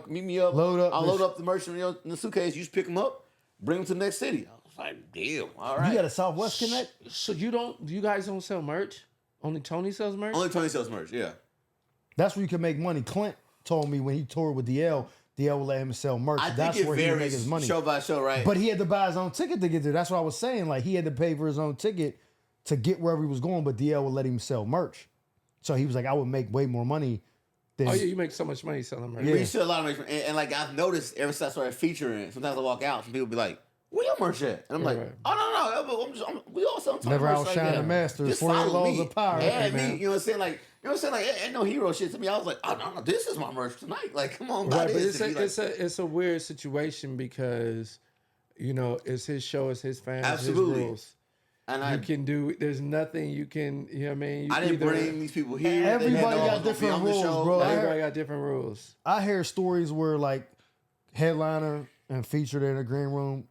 meet me up. Load up. I'll load up the merch in the suitcase. You just pick them up, bring them to the next city. I was like, deal. All right. You got a Southwest Connect? So you guys don't sell merch? Only Tony sells merch? Only Tony sells merch, yeah. That's where you can make money. Clint told me when he toured with DL would let him sell merch. I That's think it where he would make varies his money. show by show, right? But he had to buy his own ticket to get there. That's what I was saying. Like, he had to pay for his own ticket to get wherever he was going, but DL would let him sell merch. So he was like, I would make way more money than... Oh, yeah, you make so much money selling merch. Yeah. You sell a lot of merch. And like, I've noticed ever since I started featuring, sometimes I walk out, some people be like, where your merch at? And I'm like, Right. oh, no. We all sometimes Never merch outshine the master. Just 48 follow laws me. of power. Add man. me. You know what I'm saying? Like, ain't no hero shit to me. I was like, oh, no, this is my merch tonight. Like, come on, buy Right, but this. it's a weird situation because, it's his show, it's his fans, Absolutely. his rules. And there's nothing you can, you know what I mean? I didn't bring these people here. They Everybody didn't know I got was gonna be different on the rules, show. bro. Like, Everybody got different rules. I hear stories where like headliner and featured in the green room,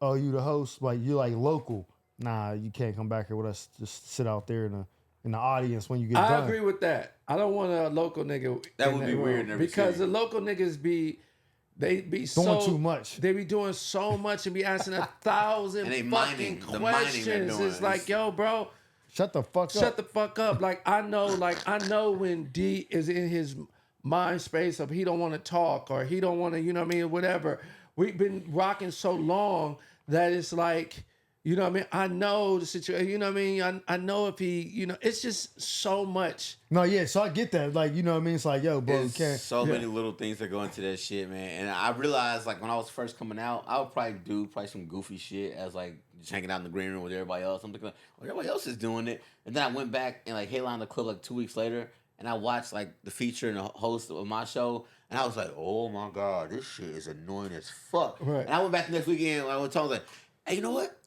oh, you the host, like you like local. Nah, you can't come back here with us. Just sit out there in the audience when you get done. I agree with that. I don't want a local nigga. That in would be weird room every because city. the local niggas be Doing so too much. They be doing so much and be asking 1,000 And they fucking mining, the mining they're questions. doing. It's like, yo, bro, Shut the fuck up. shut the fuck up. I know when D is in his mind space of he don't want to talk or he don't want to, you know what I mean, whatever. We've been rocking so long that it's like, you know what I mean? I know the situation, you know what I mean? I know if he, it's just so much. No, yeah, so I get that. Like, you know what I mean? It's like, yo, bro, you There's can't. so many little things that go into that shit, man. And I realized, like, when I was first coming out, I would probably do some goofy shit as, like, just hanging out in the green room with everybody else. I'm thinking, well, everybody else is doing it. And then I went back and, like, headlined the club, like, 2 weeks later. And I watched, like, the feature and the host of my show. And I was like, oh, my God, this shit is annoying as fuck. Right. And I went back the next weekend. I went to him, I was like, hey, you know what?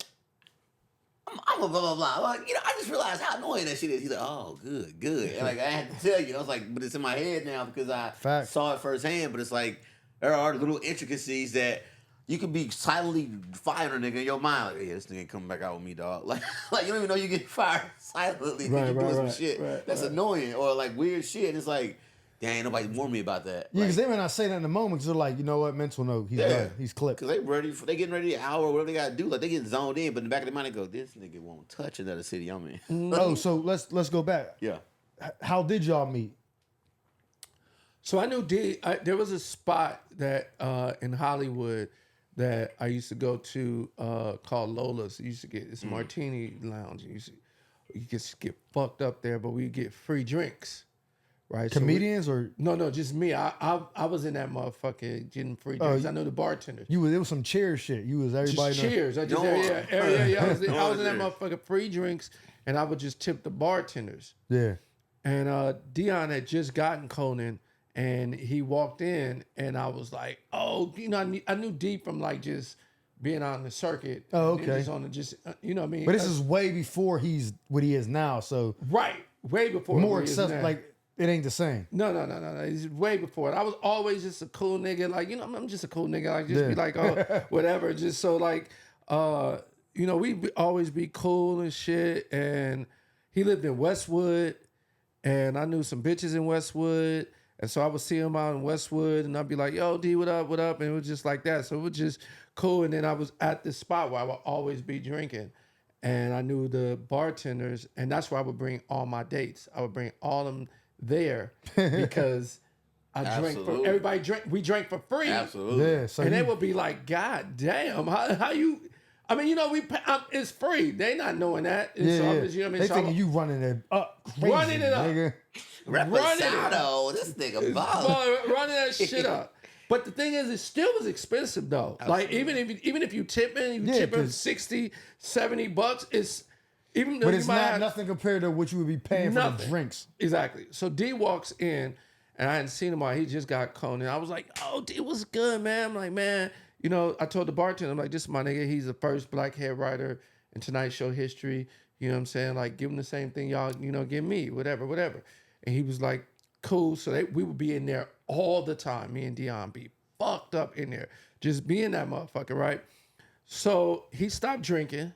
I'm a blah, blah, blah. Like, I just realized how annoying that shit is. He's like, oh, good. And, like, I had to tell you. I was like, but it's in my head now because I saw it firsthand. But it's like, there are little intricacies that you could be silently firing a nigga in your mind. Like, yeah, this nigga ain't coming back out with me, dog. Like you don't even know you get fired silently because you're doing some shit. That's annoying. Or, like, weird shit. And it's like, dang, nobody warned me about that. Yeah, because like, they may not say that in the moment because they're like, you know what, mental note, he's done. He's clipped. Because they getting ready an hour, whatever they got to do. Like, they getting zoned in. But in the back of their mind, they go, this nigga won't touch another city I'm in. Oh, so let's go back. Yeah. How did y'all meet? So I knew D. There was a spot that in Hollywood that I used to go to called Lola's. You used to get this martini lounge. You just get fucked up there, but we get free drinks, right? Comedians No, just me. I was in that motherfucker getting free drinks. I know the bartenders. it was some chair shit. You was everybody. Just cheers. I was in that motherfucker free drinks, and I would just tip the bartenders. Yeah. And Deon had just gotten Conan, and he walked in, and I was like, oh, I knew D from like just being on the circuit. Oh, okay. You know what I mean? But this is way before he's what he is now. So right, way before. more he is accessible. now. Like it ain't the same. No. It's way before it. I was always just a cool nigga. Like, I'm just a cool nigga. Like, just be like, oh, whatever. Just so like, we always be cool and shit. And he lived in Westwood, and I knew some bitches in Westwood. And so I would see him out in Westwood, and I'd be like, yo, D, what up? And it was just like that. So it was just cool. And then I was at this spot where I would always be drinking. And I knew the bartenders, and that's where I would bring all my dates. I would bring all of them there because I drank for everybody. We drank for free. Absolutely. Yeah. So and they would be like, God damn, how you? I mean, it's free. They not knowing that. And so I was, They thinking you running it up. Crazy, running it up. Nigga. Reposado. This nigga ball. Running that shit up. But the thing is, it still was expensive though. Absolutely. Like even if you tip in, tip in $60, $70, it's even though but it's not nothing compared to what you would be paying for the drinks. Exactly. So D walks in, and I hadn't seen him all. He just got Conan. I was like, oh, D, what's good, man? I'm like, man, I told the bartender, I'm like, this is my nigga. He's the first black head writer in Tonight Show history. You know what I'm saying? Like, give him the same thing y'all, give me, whatever. And he was like, cool. So we would be in there all the time. Me and Deon be fucked up in there. Just being that motherfucker, right? So he stopped drinking,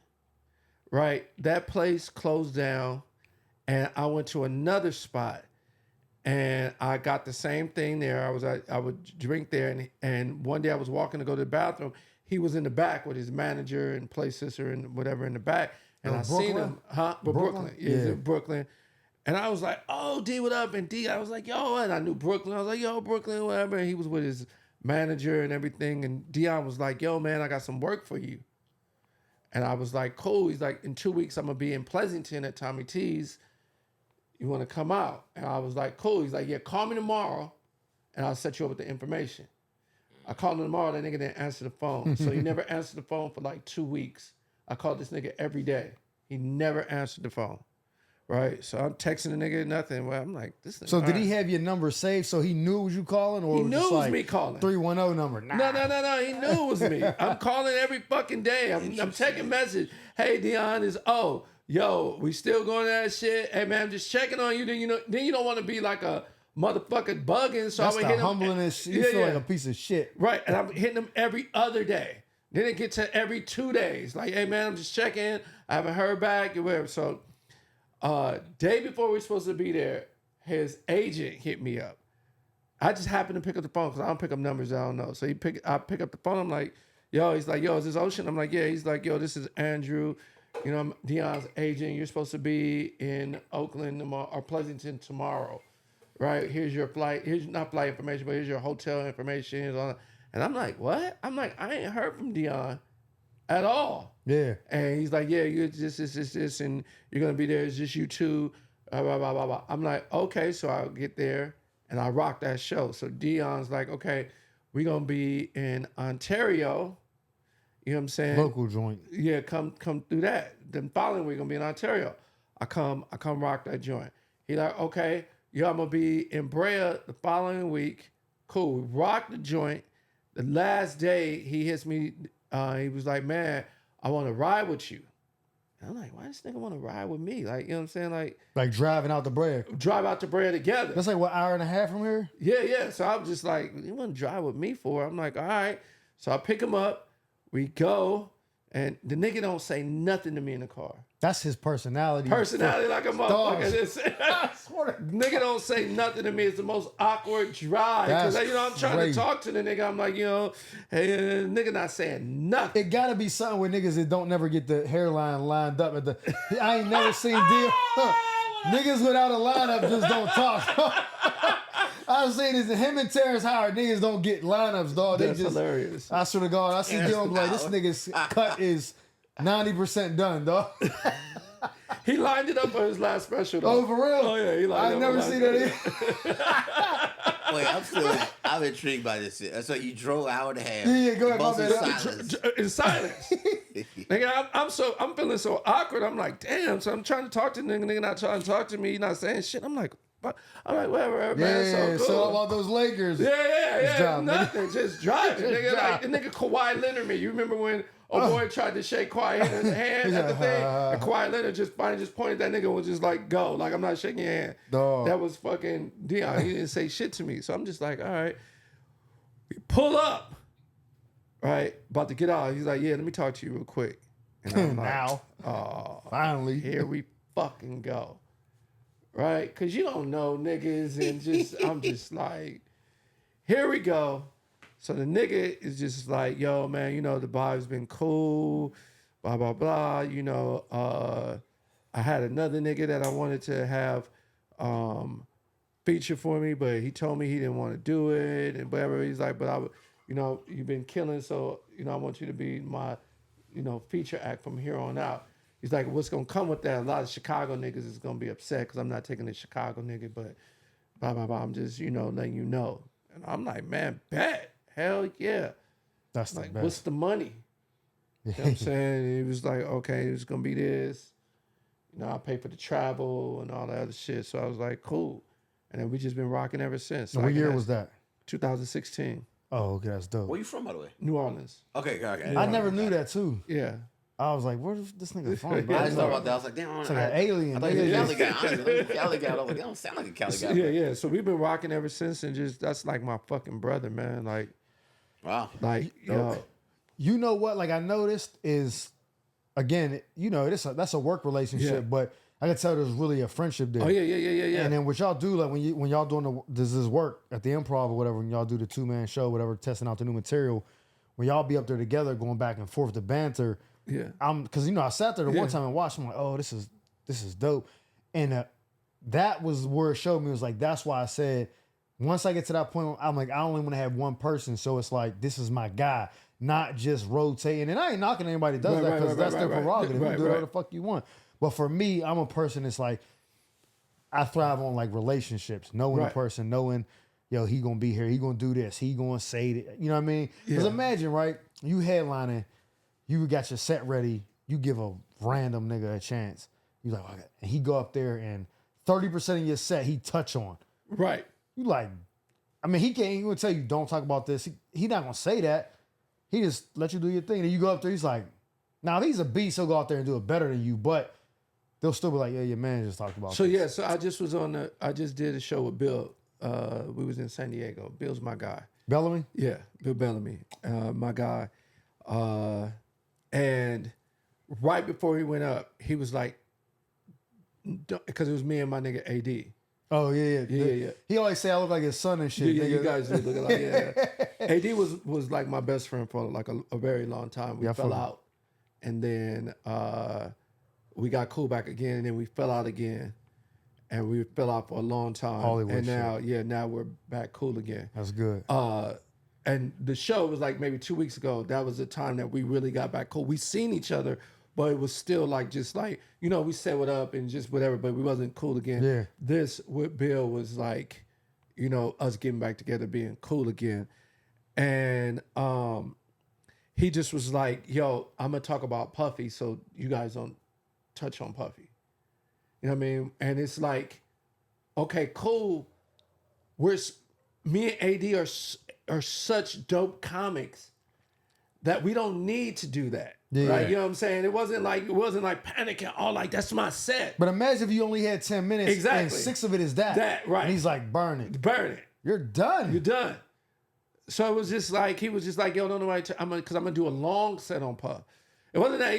right? That place closed down, and I went to another spot, and I got the same thing there. I would drink there, and one day I was walking to go to the bathroom. He was in the back with his manager and play sister and whatever in the back, and I seen him, Brooklyn. Yeah, he's in Brooklyn. And I was like, oh, D, what up? And D, I was like, yo, and I knew Brooklyn. I was like, yo, Brooklyn, whatever. And he was with his manager and everything. And Deon was like, yo, man, I got some work for you. And I was like, cool. He's like, in 2 weeks, I'm going to be in Pleasanton at Tommy T's. You want to come out? And I was like, cool. He's like, yeah, call me tomorrow, and I'll set you up with the information. I called him tomorrow. That nigga didn't answer the phone. So he never answered the phone for like 2 weeks. I called this nigga every day. He never answered the phone. Right? So I'm texting the nigga, nothing. Well, I'm like, this nigga. So did he have your number saved so he knew it was you calling? Or He was knew just it was like me calling. 310 number? Nah. No. He knew it was me. I'm calling every fucking day. I'm taking message. Hey, Deon, yo, we still going to that shit. Hey, man, I'm just checking on you. Then you don't want to be like a motherfucker bugging. So That's I would the hit him. humbleness. You feel like a piece of shit. Right, and I'm hitting him every other day. Then it gets to every 2 days. Like, hey, man, I'm just checking. I haven't heard back or whatever. So day before we were supposed to be there, his agent hit me up. I just happened to pick up the phone because I don't pick up numbers I don't know. So I pick up the phone. I'm like, yo, he's like, yo, is this Ocean? I'm like, yeah. He's like, yo, this is Andrew. You know, I'm Deon's agent. You're supposed to be in Oakland tomorrow or Pleasanton tomorrow, right? Here's your flight. Here's not flight information, but here's your hotel information. And I'm like, what? I'm like, I ain't heard from Deon at all. Yeah. And he's like, yeah, you're this, and you're gonna be there. It's just you two. Blah, blah, blah, blah, blah. I'm like, okay, so I'll get there and I rock that show. So Deon's like, okay, we're gonna be in Ontario. You know what I'm saying? Local joint. Yeah, come through that. Then following week, gonna be in Ontario. I come rock that joint. He like, okay, yeah, I'm gonna be in Brea the following week. Cool. We rock the joint. The last day he hits me, he was like, man, I want to ride with you. And I'm like, why does this nigga want to ride with me? Like, you know what I'm saying? Like driving out the Brea. Drive out to Brea together. That's like, what, hour and a half from here? Yeah. So I was just like, you want to drive with me for? I'm like, all right. So I pick him up. We go. And the nigga don't say nothing to me in the car. That's his personality. Personality like a motherfucker. I swear to Nigga don't say nothing to me. It's the most awkward drive. Because, That's you know, I'm trying crazy. to talk to the nigga. I'm like, you know, hey, nigga not saying nothing. It gotta be something with niggas that don't never get the hairline lined up at the. I ain't never seen deal. Niggas without a lineup just don't talk. I've seen this. Him and Terrence Howard, niggas don't get lineups, dog. That's they just hilarious. I swear to God, I see Deon like, this nigga's cut is 90% done, dog. He lined it up for his last special, though. Oh, for real? Oh, yeah. He lined I've up never for seen that. Wait, I'm intrigued by this shit. So you drove an hour and a half. Yeah, go ahead, both my in bad. silence. In silence. Nigga, I'm feeling so awkward. I'm like, damn. So I'm trying to talk to the nigga. Nigga not trying to talk to me. He's not saying shit. I'm like, whatever, man. Yeah, So cool. so about those Lakers. Yeah. drive, Nothing. Just driving. Just Nigga, drive. like the nigga Kawhi Leonard me. You remember when boy tried to shake Kawhi Leonard's hand at the thing? And Kawhi Leonard just pointed that nigga and was just like, go. Like, I'm not shaking your hand. Dog. That was fucking Deon. He didn't say shit to me. So I'm just like, all right. We pull up. Right? About to get out. He's like, yeah, let me talk to you real quick. And I'm like, Now. oh, Finally. here we fucking go. Right? Because you don't know niggas and I'm just like, here we go. So the nigga is just like, yo, man, you know, the vibe's been cool, blah, blah, blah. You know, I had another nigga that I wanted to have feature for me, but he told me he didn't want to do it and whatever. He's like, but you know, you've been killing, so, you know, I want you to be my, you know, feature act from here on out. He's like, what's going to come with that? A lot of Chicago niggas is going to be upset because I'm not taking the Chicago nigga, but blah, blah, blah. I'm just, you know, letting you know. And I'm like, man, bet. Hell yeah. That's the Like, best. what's the money? You know what I'm saying? He was like, okay, it's going to be this. You know, I'll pay for the travel and all that other shit. So I was like, cool. And then we just been rocking ever since. What year was that? 2016. Oh, okay, that's dope. Where you from, by the way? New Orleans. Okay. I never knew that too. Yeah. I was like, where this nigga from? Bro? I just thought about that. I was like, damn, It's like an alien. I thought he was a Nigga. Cali guy. Honestly, I'm a Cali guy. I was like, that don't sound like a Cali guy. Yeah. So we've been rocking ever since, and just that's like my fucking brother, man. Like, Wow. you know, You know what? Like I noticed is, again, you know, that's a work relationship, Yeah. but I could tell there's really a friendship there. oh yeah. And then what y'all do, like when y'all doing this work at the Improv or whatever, when y'all do the 2-man show, whatever, testing out the new material, when y'all be up there together, going back and forth to banter. Yeah. Because you know I sat there the Yeah. one time and watched. I'm like, oh, this is dope, and that was where it showed me. It was like that's why I said once I get to that point, I'm like I only want to have one person. So it's like this is my guy, not just rotating. And I ain't knocking anybody that does that because that's their prerogative. You can do whatever the fuck you want. But for me, I'm a person that's like I thrive on like relationships, knowing a person, knowing yo, he gonna be here, he gonna do this, he gonna say that. You know what I mean? Because imagine, right? You headlining, you got your set ready, you give a random nigga a chance. You like, okay. And he go up there and 30% of your set he touch on. Right. You like, I mean, he can't even tell you don't talk about this. He not gonna say that. He just let you do your thing. And you go up there, he's like, now if he's a beast, he'll go out there and do it better than you, but they'll still be like, yeah, your man just talked about this. So I just did a show with Bill. We was in San Diego. Bill's my guy. Bellamy? Yeah, Bill Bellamy, my guy. And right before he went up, he was like, because it was me and my nigga AD. Oh, yeah. Yeah. He always say I look like his son and shit. Yeah, nigga. you guys do look like, yeah. AD was like my best friend for like a very long time. We fell out. And then we got cool back again, and then we fell out again. And we fell out for a long time. Hollywood and now, now we're back cool again. That's good. And the show was like maybe 2 weeks ago. That was the time that we really got back cool. We seen each other, but it was still like just like, we said what up and just whatever, but we wasn't cool again. Yeah. This with Bill was like, us getting back together, being cool again. And he just was like, yo, I'm gonna talk about Puffy, so you guys don't touch on Puffy. You know what I mean? And it's like, okay, cool. Me and AD are such dope comics that we don't need to do that. Yeah. Right? You know what I'm saying? It wasn't like panicking. Oh, like that's my set. But imagine if you only had 10 minutes Exactly. and 6 of it is that. That, right. And he's like, burn it. Burn it. You're done. You're done. So it was just like, he was just like, yo, no, because I'm gonna do a long set on Puff. It wasn't that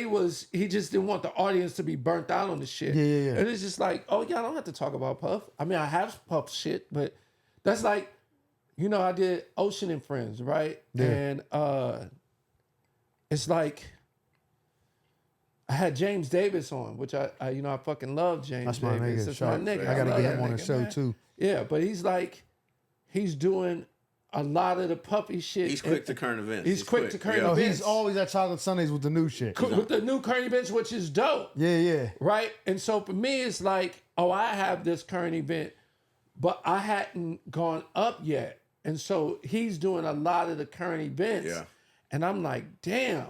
he just didn't want the audience to be burnt out on the shit. Yeah. And it's just like, oh yeah, I don't have to talk about Puff. I mean, I have Puff shit, but that's like, I did Ocean and Friends, right? Yeah. And it's like, I had James Davis on, which I fucking love James That's my Davis. nigga. That's my nigga. I gotta love get him that on the nigga, show man. too. Yeah, but he's doing a lot of the Puffy shit. He's quick to current events. He's quick to current Oh, events. he's always at Chocolate Sundays with the new shit. With the new current events, which is dope. Yeah. Right? And so for me, it's like, oh, I have this current event, but I hadn't gone up yet. And so he's doing a lot of the current events. Yeah. And I'm like, damn,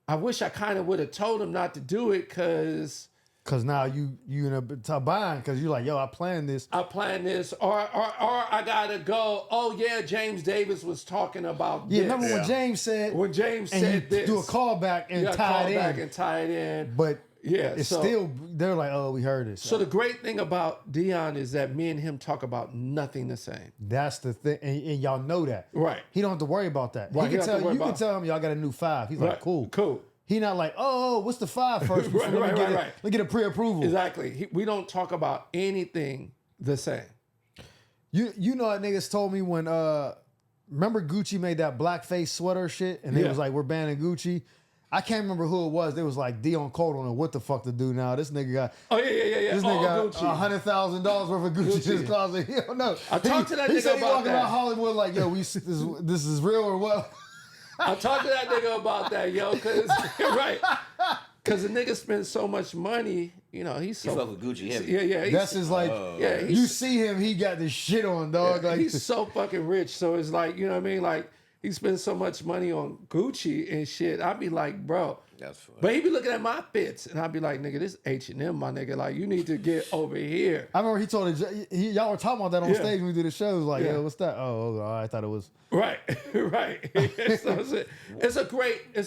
I wish I kind of would have told him not to do it because now you in a bind because you're like, yo, I planned this. or I gotta go. Oh yeah, James Davis was talking about Yeah, this. remember when James said and you this. do a callback and Yeah, tie it in. back and tie it in. But yeah, it's still, they're like, oh, we heard this. So the great thing about Deon is that me and him talk about nothing the same. That's the thing, and y'all know that. Right. He don't have to worry about that. Right, He can he don't have to worry you can about- tell him y'all got a new 5. He's like, cool. He not like, oh, what's the 5 first? Before Right. Let me get a pre-approval. Exactly. We don't talk about anything the same. You know what niggas told me when remember Gucci made that blackface sweater shit, and they Yeah. was like, we're banning Gucci. I can't remember who it was. They was like, Deon Cole don't know what the fuck to do now. This nigga got Oh yeah. this All nigga Gucci. got $100,000 worth of Gucci in his closet. He don't know. I talked to that he nigga said he about walking that. around Hollywood like, yo, this is real or what? I talked to that nigga about that, yo, cause right. Cause the nigga spends so much money, he's so He fuck with Gucci heavy. Yeah. That's his like. yeah, You see him, he got this shit on, dog. Like he's so fucking rich. So it's like, you know what I mean? Like he spends so much money on Gucci and shit. I'd be like, bro. That's funny. But he be looking at my fits, and I'd be like, nigga, this H&M, my nigga. Like, you need to get over here. I remember he told y'all were talking about that on Yeah. stage when we did the shows. Like, Yeah. yo, what's that? Oh, I thought it was. Right, right. So it's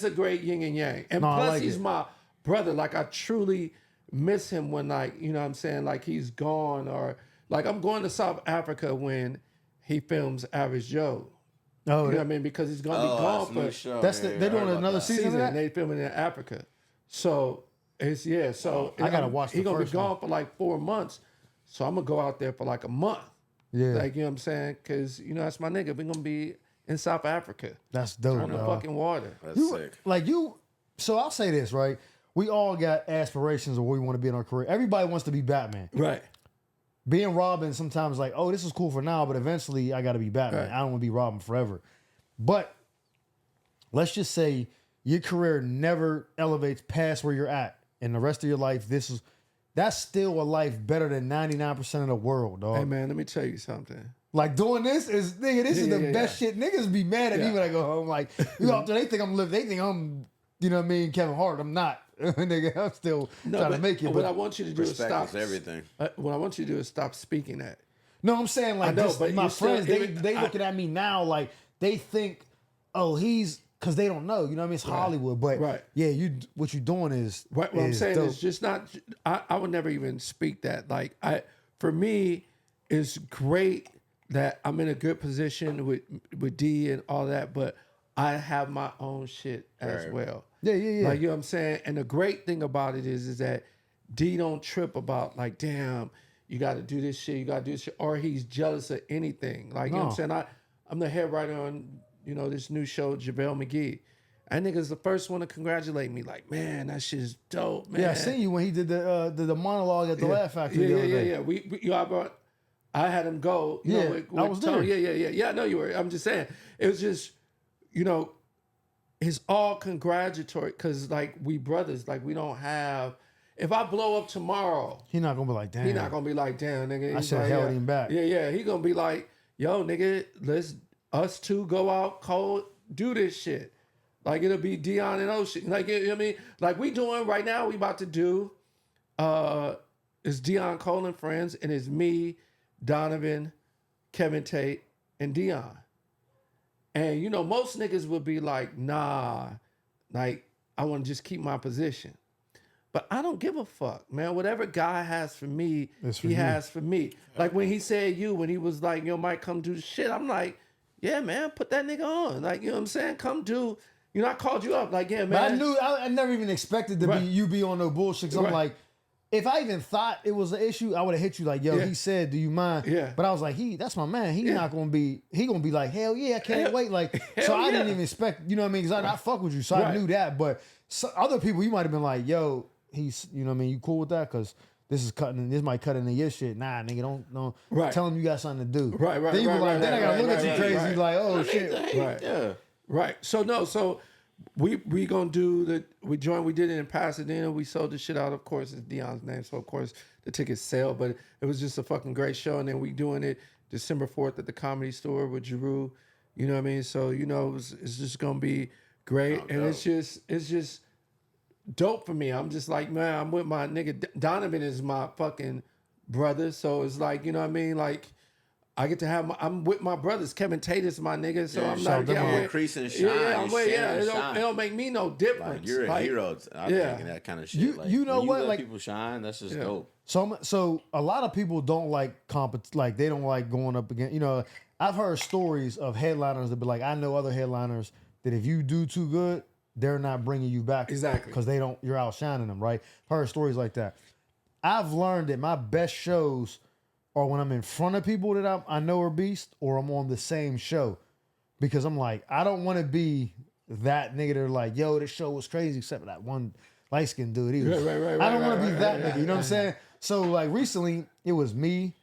a great yin and yang. And No, I plus, like he's it. my brother. Like, I truly miss him when, like, you know what I'm saying? Like, he's gone, or like I'm going to South Africa when he films Average Joe. Oh, You know what I mean? Because he's gonna be gone that's a new for show. That's Yeah, they're I heard doing about another that. season of season. that. They filming in Africa, so it's I gotta watch the He's gonna be first gone one. for like 4 months, so I'm gonna go out there for like a month. Yeah, Like, you know what I'm saying? Because that's my nigga. We're gonna be in South Africa that's dope. on the dog. fucking water. That's sick. So I'll say this, right? We all got aspirations of where we want to be in our career. Everybody wants to be Batman. Right. Being Robin sometimes like, oh, this is cool for now, but eventually I got to be Batman. Right. I don't want to be Robin forever. But let's just say your career never elevates past where you're at, and the rest of your life, that's still a life better than 99% of the world, dog. Hey man, let me tell you something. Like doing this is nigga, this is the best shit. Niggas be mad at me when I go home. Like you out there, they think I'm living. They think I'm, you know what I mean, Kevin Hart. I'm not. Nigga, I'm still trying to make it. What I want you to do is stop. Everything. What I want you to do is stop speaking that. No, I'm saying like know, this, but my friends, still, they looking at me now like they think, oh, he's because they don't know. You know what I mean? It's Hollywood, but yeah, what you doing is what I'm saying dope. is just not. I would never even speak that. Like for me, it's great that I'm in a good position with D and all that, but I have my own shit as well. Yeah. Like, you know what I'm saying? And the great thing about it is that D don't trip about like, damn, you got to do this shit, you got to do this shit, or he's jealous of anything. Like, you know what I'm saying? I'm the head writer on, you know, this new show, JaVale McGee. That nigga's the first one to congratulate me. Like, man, that shit is dope, man. Yeah, I seen you when he did the monologue at the Laugh Factory the other day. Yeah. I had him go. You know, with I was there. Yeah, I know you were. I'm just saying. It was just, you know, it's all congratulatory because, like, we brothers. Like, we don't have... If I blow up tomorrow... He not going to be like, damn. He not going to be like, damn, nigga. I should have held him back. Yeah. He going to be like, yo, nigga, let's us two go out cold, do this shit. Like, it'll be Deon and Ocean. Like, you know what I mean? Like, we doing right now, we about to do... it's Deon Cole and friends, and it's me, Donovan, Kevin Tate, and Deon. And, you know, most niggas would be like, nah, like, I want to just keep my position. But I don't give a fuck, man. Whatever God has for me, he has for me. Like, when he said when he was like, yo, Mike, come do shit, I'm like, yeah, man, put that nigga on. Like, you know what I'm saying? Come do, you know, I called you up. Like, yeah, man. But I never even expected to be on no bullshit. Cause I'm like, if I even thought it was an issue, I would have hit you like, yo, he said, do you mind? Yeah. But I was like, that's my man. He's not going to be, he going to be like, hell yeah, I can't wait. Like, so I didn't even expect, you know what I mean? Because I fuck with you. So I knew that. But other people, you might have been like, yo, he's, you know what I mean? You cool with that? Because this might cut into your shit. Nah, nigga, don't tell him you got something to do. Right. Then you were like, then I got to look at you crazy like, oh shit. Right. Yeah. Right. So we gonna do we did it in Pasadena. We sold the shit out. Of course, it's Deon's name, so of course the tickets sell. But it was just a fucking great show. And then we doing it December 4th at the Comedy Store with Giroux. You know what I mean? So you know it's just gonna be great. And it's just dope for me. I'm just like, man, I'm with my nigga Donovan is my fucking brother. So it's like, you know what I mean? Like, I get to have I'm with my brothers. Kevin Tate is my nigga, so I'm like, increase and shine. It don't make me no difference. Like, you're a hero. I think in that kind of shit. You know what? Let like people shine. That's just dope. So a lot of people don't like like they don't like going up against. You know, I've heard stories of headliners that be like, I know other headliners that if you do too good, they're not bringing you back because you're outshining them. Right? I've heard stories like that. I've learned that my best shows or when I'm in front of people that I know are beast, or I'm on the same show. Because I'm like, I don't want to be that nigga that are like, yo, this show was crazy, except for that one light-skinned dude. I don't want to be that nigga, you know what I'm saying? So like recently, it was me,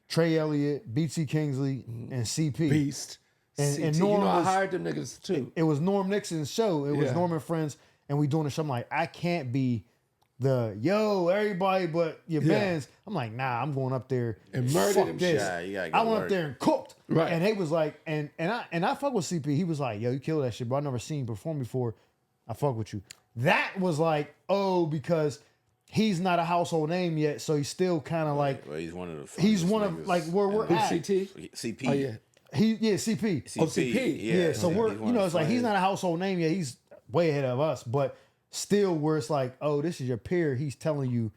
Trey Elliott, BT Kingsley, and CP. Beast. And Norm I hired them niggas too. It was Norm Nixon's show. It was Norm and Friends, and we doing the show. I'm like, I can't be everybody but your bands. I'm like, nah, I'm going up there and murder them this. Yeah, I went up there and cooked. Right. And he was like, and I fuck with CP. He was like, yo, you killed that shit, bro. I never seen you perform before. I fuck with you. That was like, because he's not a household name yet, so he's still kind of like. Well, he's one of the. He's one of like where we're at. CP. Oh yeah. CP. CP. Yeah. So we're it's like he's not a household name yet. He's way ahead of us, but. Still, where it's like, oh, this is your peer. He's telling you,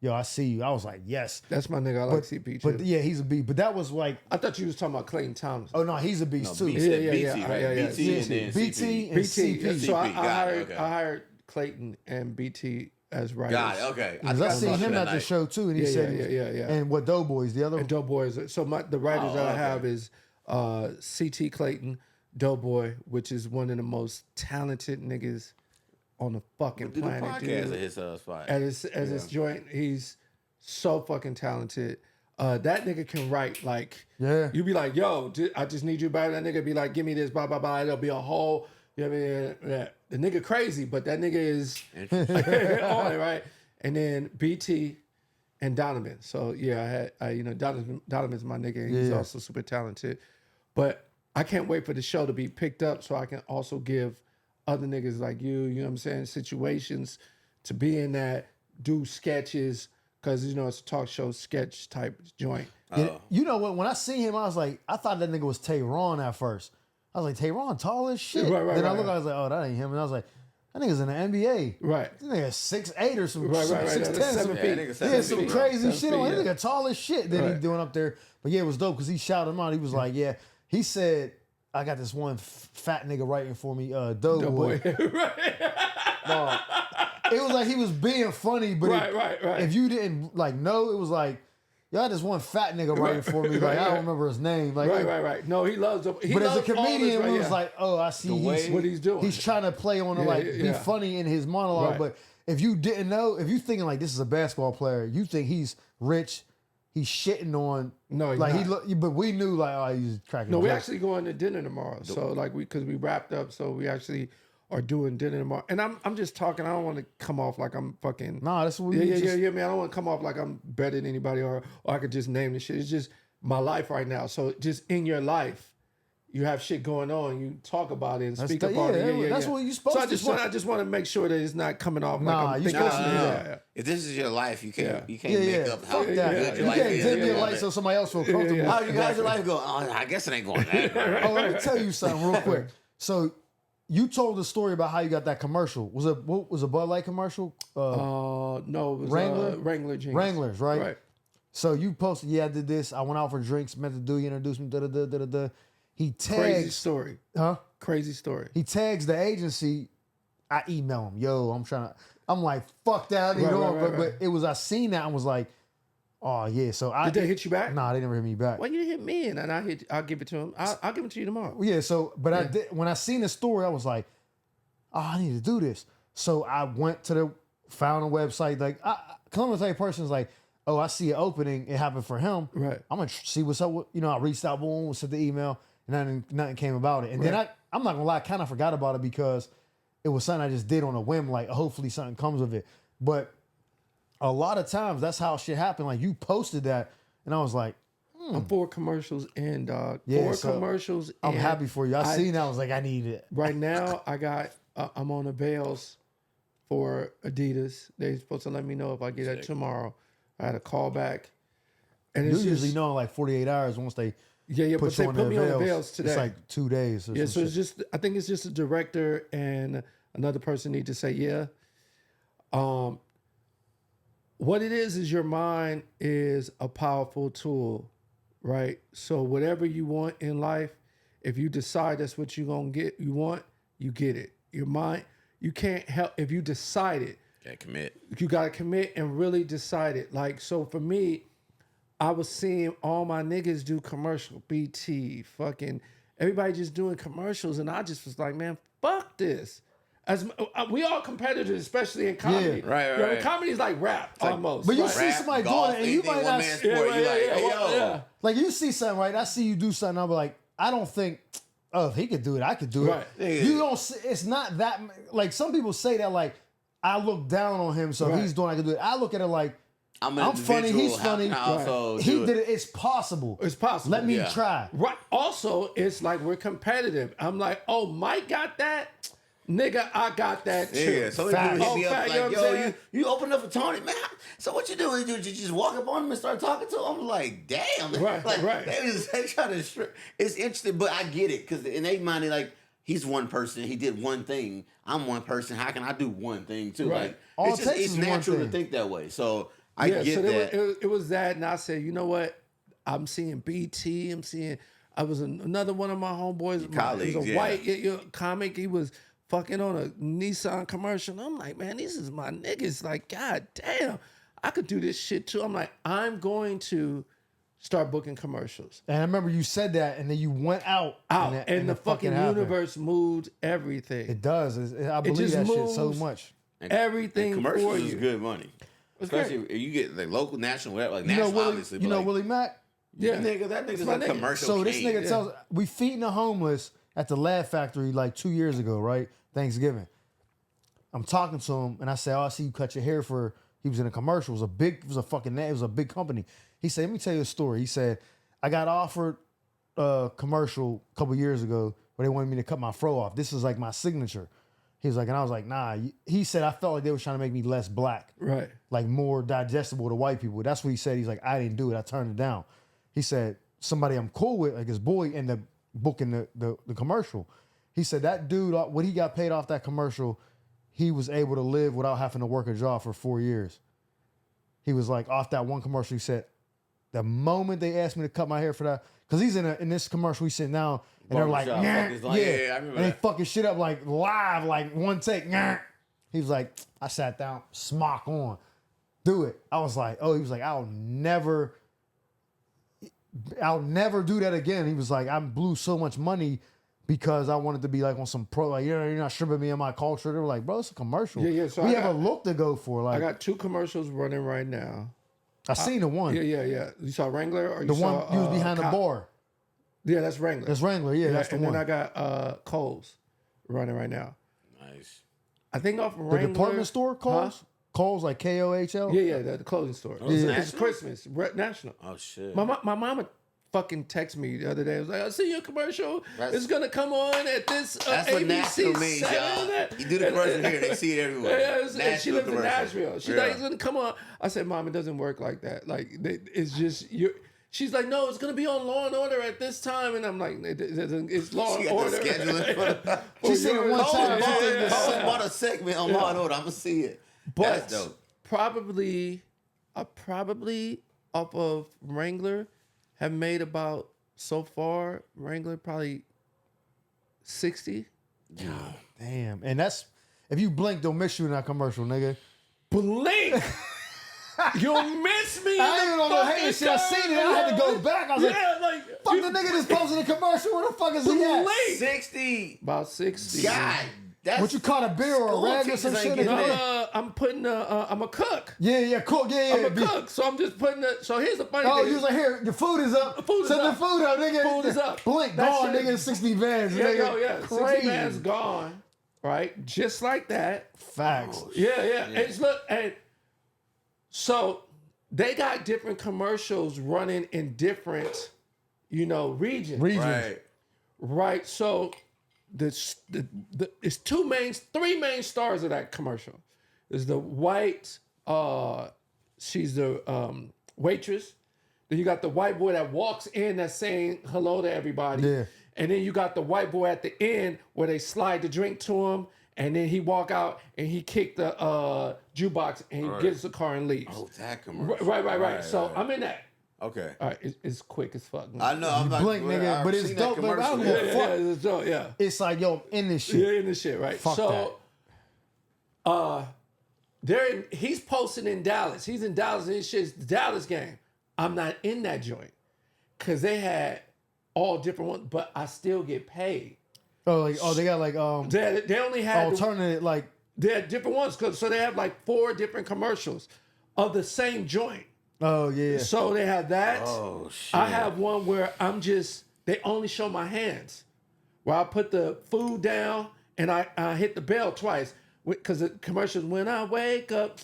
yo, I see you. I was like, yes. That's my nigga. I like CP too. But yeah, he's a beast. But that was like, I thought you was talking about Clayton Thomas. Oh no, he's a beast too. BT and then BT and CP. So I hired Clayton and BT as writers. Got it. Okay. I seen him at the show too, and he said, yeah. And what Doughboys, the other? And Doughboys. So the writers that I have is CT Clayton, Doughboy, which is one of the most talented niggas on the fucking planet, dude. Podcast at his spot. As his joint, he's so fucking talented. That nigga can write like, you be like, yo, I just need you back. That nigga be like, give me this, blah blah blah. It'll be a whole. You know what I mean? The nigga crazy, but that nigga is on it, right? And then BT and Donovan. So yeah, Donovan's my nigga, and he's also super talented. But I can't wait for the show to be picked up so I can also give other niggas like you know what I'm saying, situations to be in that, do sketches, because it's a talk show sketch type joint. You know what? When I seen him, I was like, I thought that nigga was Tayron at first. I was like, Tayron tall as shit. Right, then I looked, I was like, oh, that ain't him. And I was like, that nigga's in the NBA. Right. This nigga 6'8" or some Right. 6'10". That's 7 feet. Yeah, some crazy shit. Feet, That nigga tall as shit. Then he doing up there. But yeah, it was dope because he shouted him out. He was like, yeah. He said, I got this one fat nigga writing for me, Doughboy. No, it was like he was being funny, but right. if you didn't know, it was like, y'all this one fat nigga writing for me. Like, I don't remember his name. Like, Right. No, he loves it. But as a comedian, we was like, oh, I see what he's doing. He's trying to play on be funny in his monologue. Right. But if you didn't know, if you thinking like this is a basketball player, you think he's rich, he's shitting on. No, he's like not. but we knew like, oh, he's cracking. No, we jokes. actually going to dinner tomorrow. So because we wrapped up, so we actually are doing dinner tomorrow. And I'm just talking. I don't want to come off like I'm fucking. Nah, that's what we yeah, man. I don't want to come off like I'm better than anybody or I could just name the shit. It's just my life right now. So just in your life, you have shit going on. You talk about it and speak about it. Yeah. That's what you supposed to. So I just want to make sure that it's not coming off like I'm you thinking. supposed If this is your life, you can't make up Fuck how that. good You your life can't dim your is. light so somebody else feel comfortable. How you guys your life go? Oh, I guess it ain't going that. Oh, let me tell you something real quick. So you told the story about how you got that commercial. Was it a Bud Light commercial? No, it was Wrangler jeans. Wranglers, right? Right. So you posted, I did this. I went out for drinks, met the dude, he introduced me, da-da-da-da-da. He tags... Crazy story. Huh? Crazy story. He tags the agency. I email him, I'm like, fuck that. But it was, I seen that and was like, oh, yeah. So Did they hit you back? Nah, they never hit me back. Well, you didn't hit me, and I'll give it to him. I'll give it to you tomorrow. Yeah, so, but I did, when I seen the story, I was like, oh, I need to do this. So I went to found a website. Like, Columbus type person's like, oh, I see an opening. It happened for him. Right. I'm going to see what's up. I reached out, boom, sent the email, and nothing came about it. And then I'm not going to lie, I kind of forgot about it because it was something I just did on a whim. Like, hopefully something comes of it. But a lot of times, that's how shit happened. Like, you posted that, and I was like, I'm 4 commercials in, dog. Yeah, 4 commercials in. I'm happy for you. I seen that. I was like, I need it. Right now, I'm on the bales for Adidas. They're supposed to let me know if I get it tomorrow. I had a call back. And You usually know in like 48 hours once they but put they put me on the veils today. It's like 2 days. Or So it's just, I think it's just a director and another person need to say, yeah. What it is your mind is a powerful tool, right? So whatever you want in life, if you decide that's what you're going to get, you get it. Your mind, you can't help, if you decide it. Can't commit. You got to commit and really decide it. Like, so for me, I was seeing all my niggas do commercial, BT, fucking, everybody just doing commercials. And I just was like, man, fuck this. As we all competitors, especially in comedy. Yeah, right. Comedy is like rap almost. But you right? see somebody doing it, and you might not. Yeah. Like you see something, right? I see you do something. I'm like, I don't think, oh, if he could do it, I could do it. Yeah. You don't. It's not that. Like some people say that. Like I look down on him, so if he's doing, I can do it. I look at it like I'm funny. He's funny. He did it. It's possible. It's possible. Let me try. Right. Also, it's like we're competitive. I'm like, oh, Mike got that. Nigga, I got that too. Yeah, so people hit me up like, you know yo, you open up for Tony, man. So what you do? You just walk up on him and start talking to him? I'm like, damn. Right. They try to. It's interesting, but I get it because in their mind, like he's one person. He did one thing. I'm one person. How can I do one thing too? Right. Like it's natural to think that way. So I get that. It was that, and I said, you know what? I'm seeing BT. I was another one of my homeboys. Colleagues, he was a white comic. He was fucking on a Nissan commercial. I'm like, man, these is my niggas. Like, god damn, I could do this shit too. I'm like, I'm going to start booking commercials. And I remember you said that, and then you went out. And the fucking universe moved everything. It does. I believe that shit so much. Everything and commercials for you. is good money. Especially if you get like local, national, whatever, like you national, know Willie, obviously. You know Willie Mack? Yeah. That nigga's a commercial. So this nigga tells, we feeding the homeless at the Laugh Factory like 2 years ago, right? Thanksgiving. I'm talking to him and I say, oh, I see you cut your hair for, He was in a commercial. It was a big company. He said, let me tell you a story. He said, I got offered a commercial a couple years ago where they wanted me to cut my fro off. This is like my signature. He was like, and I was like, nah. He said, I felt like they were trying to make me less black. Right. Like more digestible to white people. That's what he said. He's like, I didn't do it. I turned it down. He said, somebody I'm cool with, like his boy, ended up booking the commercial. He said that dude, when he got paid off that commercial, he was able to live without having to work a job for 4 years. He was like, off that one commercial, he said, the moment they asked me to cut my hair for that, because he's in this commercial, he's sitting down, and they're like, yeah, I remember and they fucking shit up like live, like one take, He was like, I sat down, smock on, do it. I was like, he was like, I'll never do that again. He was like, I blew so much money because I wanted to be like on some pro, like, you're not stripping me in my culture. They were like, bro, it's a commercial. Yeah. So we have a look to go for. Like, I got 2 commercials running right now. I seen the one. Yeah. You saw Wrangler or you The saw one he was behind the bar. Yeah, that's Wrangler. That's Wrangler. Yeah, that's the one. And then I got Cole's running right now. Nice. I think off of The Wrangler. department store, Kohl's? Huh? Kohl's, like Kohl? Yeah, the clothing store. Oh, it's It's national? Christmas, national. Oh shit. My mama fucking texted me the other day. I was like, I see your commercial. It's gonna come on at this That's what ABC national means, 7. y'all. You do the commercial here, they see it everywhere. And she lives in commercial. Nashville. She's like, it's gonna come on. I said, Mom, it doesn't work like that. Like, it's just you. She's like, no, it's gonna be on Law and Order at this time, and I'm like, it's Law and Order. She said it one time. Cole bought a segment on Law and Order. I'm gonna see it. But That's dope. probably off of Wrangler have made about so far Wrangler probably 60. Damn. And that's, if you blink, they'll miss you in that commercial, nigga. Blink. You'll miss me. I ain't even on the hate shit. I seen it. I had to go back. I was like, fuck the nigga that's posting the commercial. Where the fuck is he at? 60. About 60. God. That's What you caught a beer or a school rag or some teachers shit? ain't getting nigga? I'm putting I'm a cook. Yeah, cool. Yeah. I'm a cook. So I'm just putting so here's the funny Oh, thing. you was like, here, your food is up. Food is Send up. the food up, nigga. Food is up. Blink, That gone, shit- nigga. 60 vans, nigga. Yeah. Crazy. 60 man's gone. Right? Just like that. Facts. Yeah. And look, and so they got different commercials running in different, regions. Right. So it's three main stars of that commercial. There's the white, she's the waitress. Then you got the white boy that walks in that's saying hello to everybody. Yeah. And then you got the white boy at the end where they slide the drink to him, and then he walk out and he kick the jukebox and he gets the car and leaves. Oh, that commercial. Right. So I'm in that. Okay. All right, it's quick as fuck. I know. I'm blink, nigga, but it's dope. But I don't give a fuck. It's dope, yeah. It's like, yo, I'm in this shit. Yeah, in this shit, right? Fuck He's posting in Dallas. He's in Dallas, and this shit's the Dallas game. I'm not in that joint because they had all different ones, but I still get paid. They got like They only had alternate like they had different ones, so they have like 4 different commercials of the same joint. Oh yeah. So they have that. Oh shit. I have one where they only show my hands, where I put the food down and I hit the bell twice because the commercials when I wake up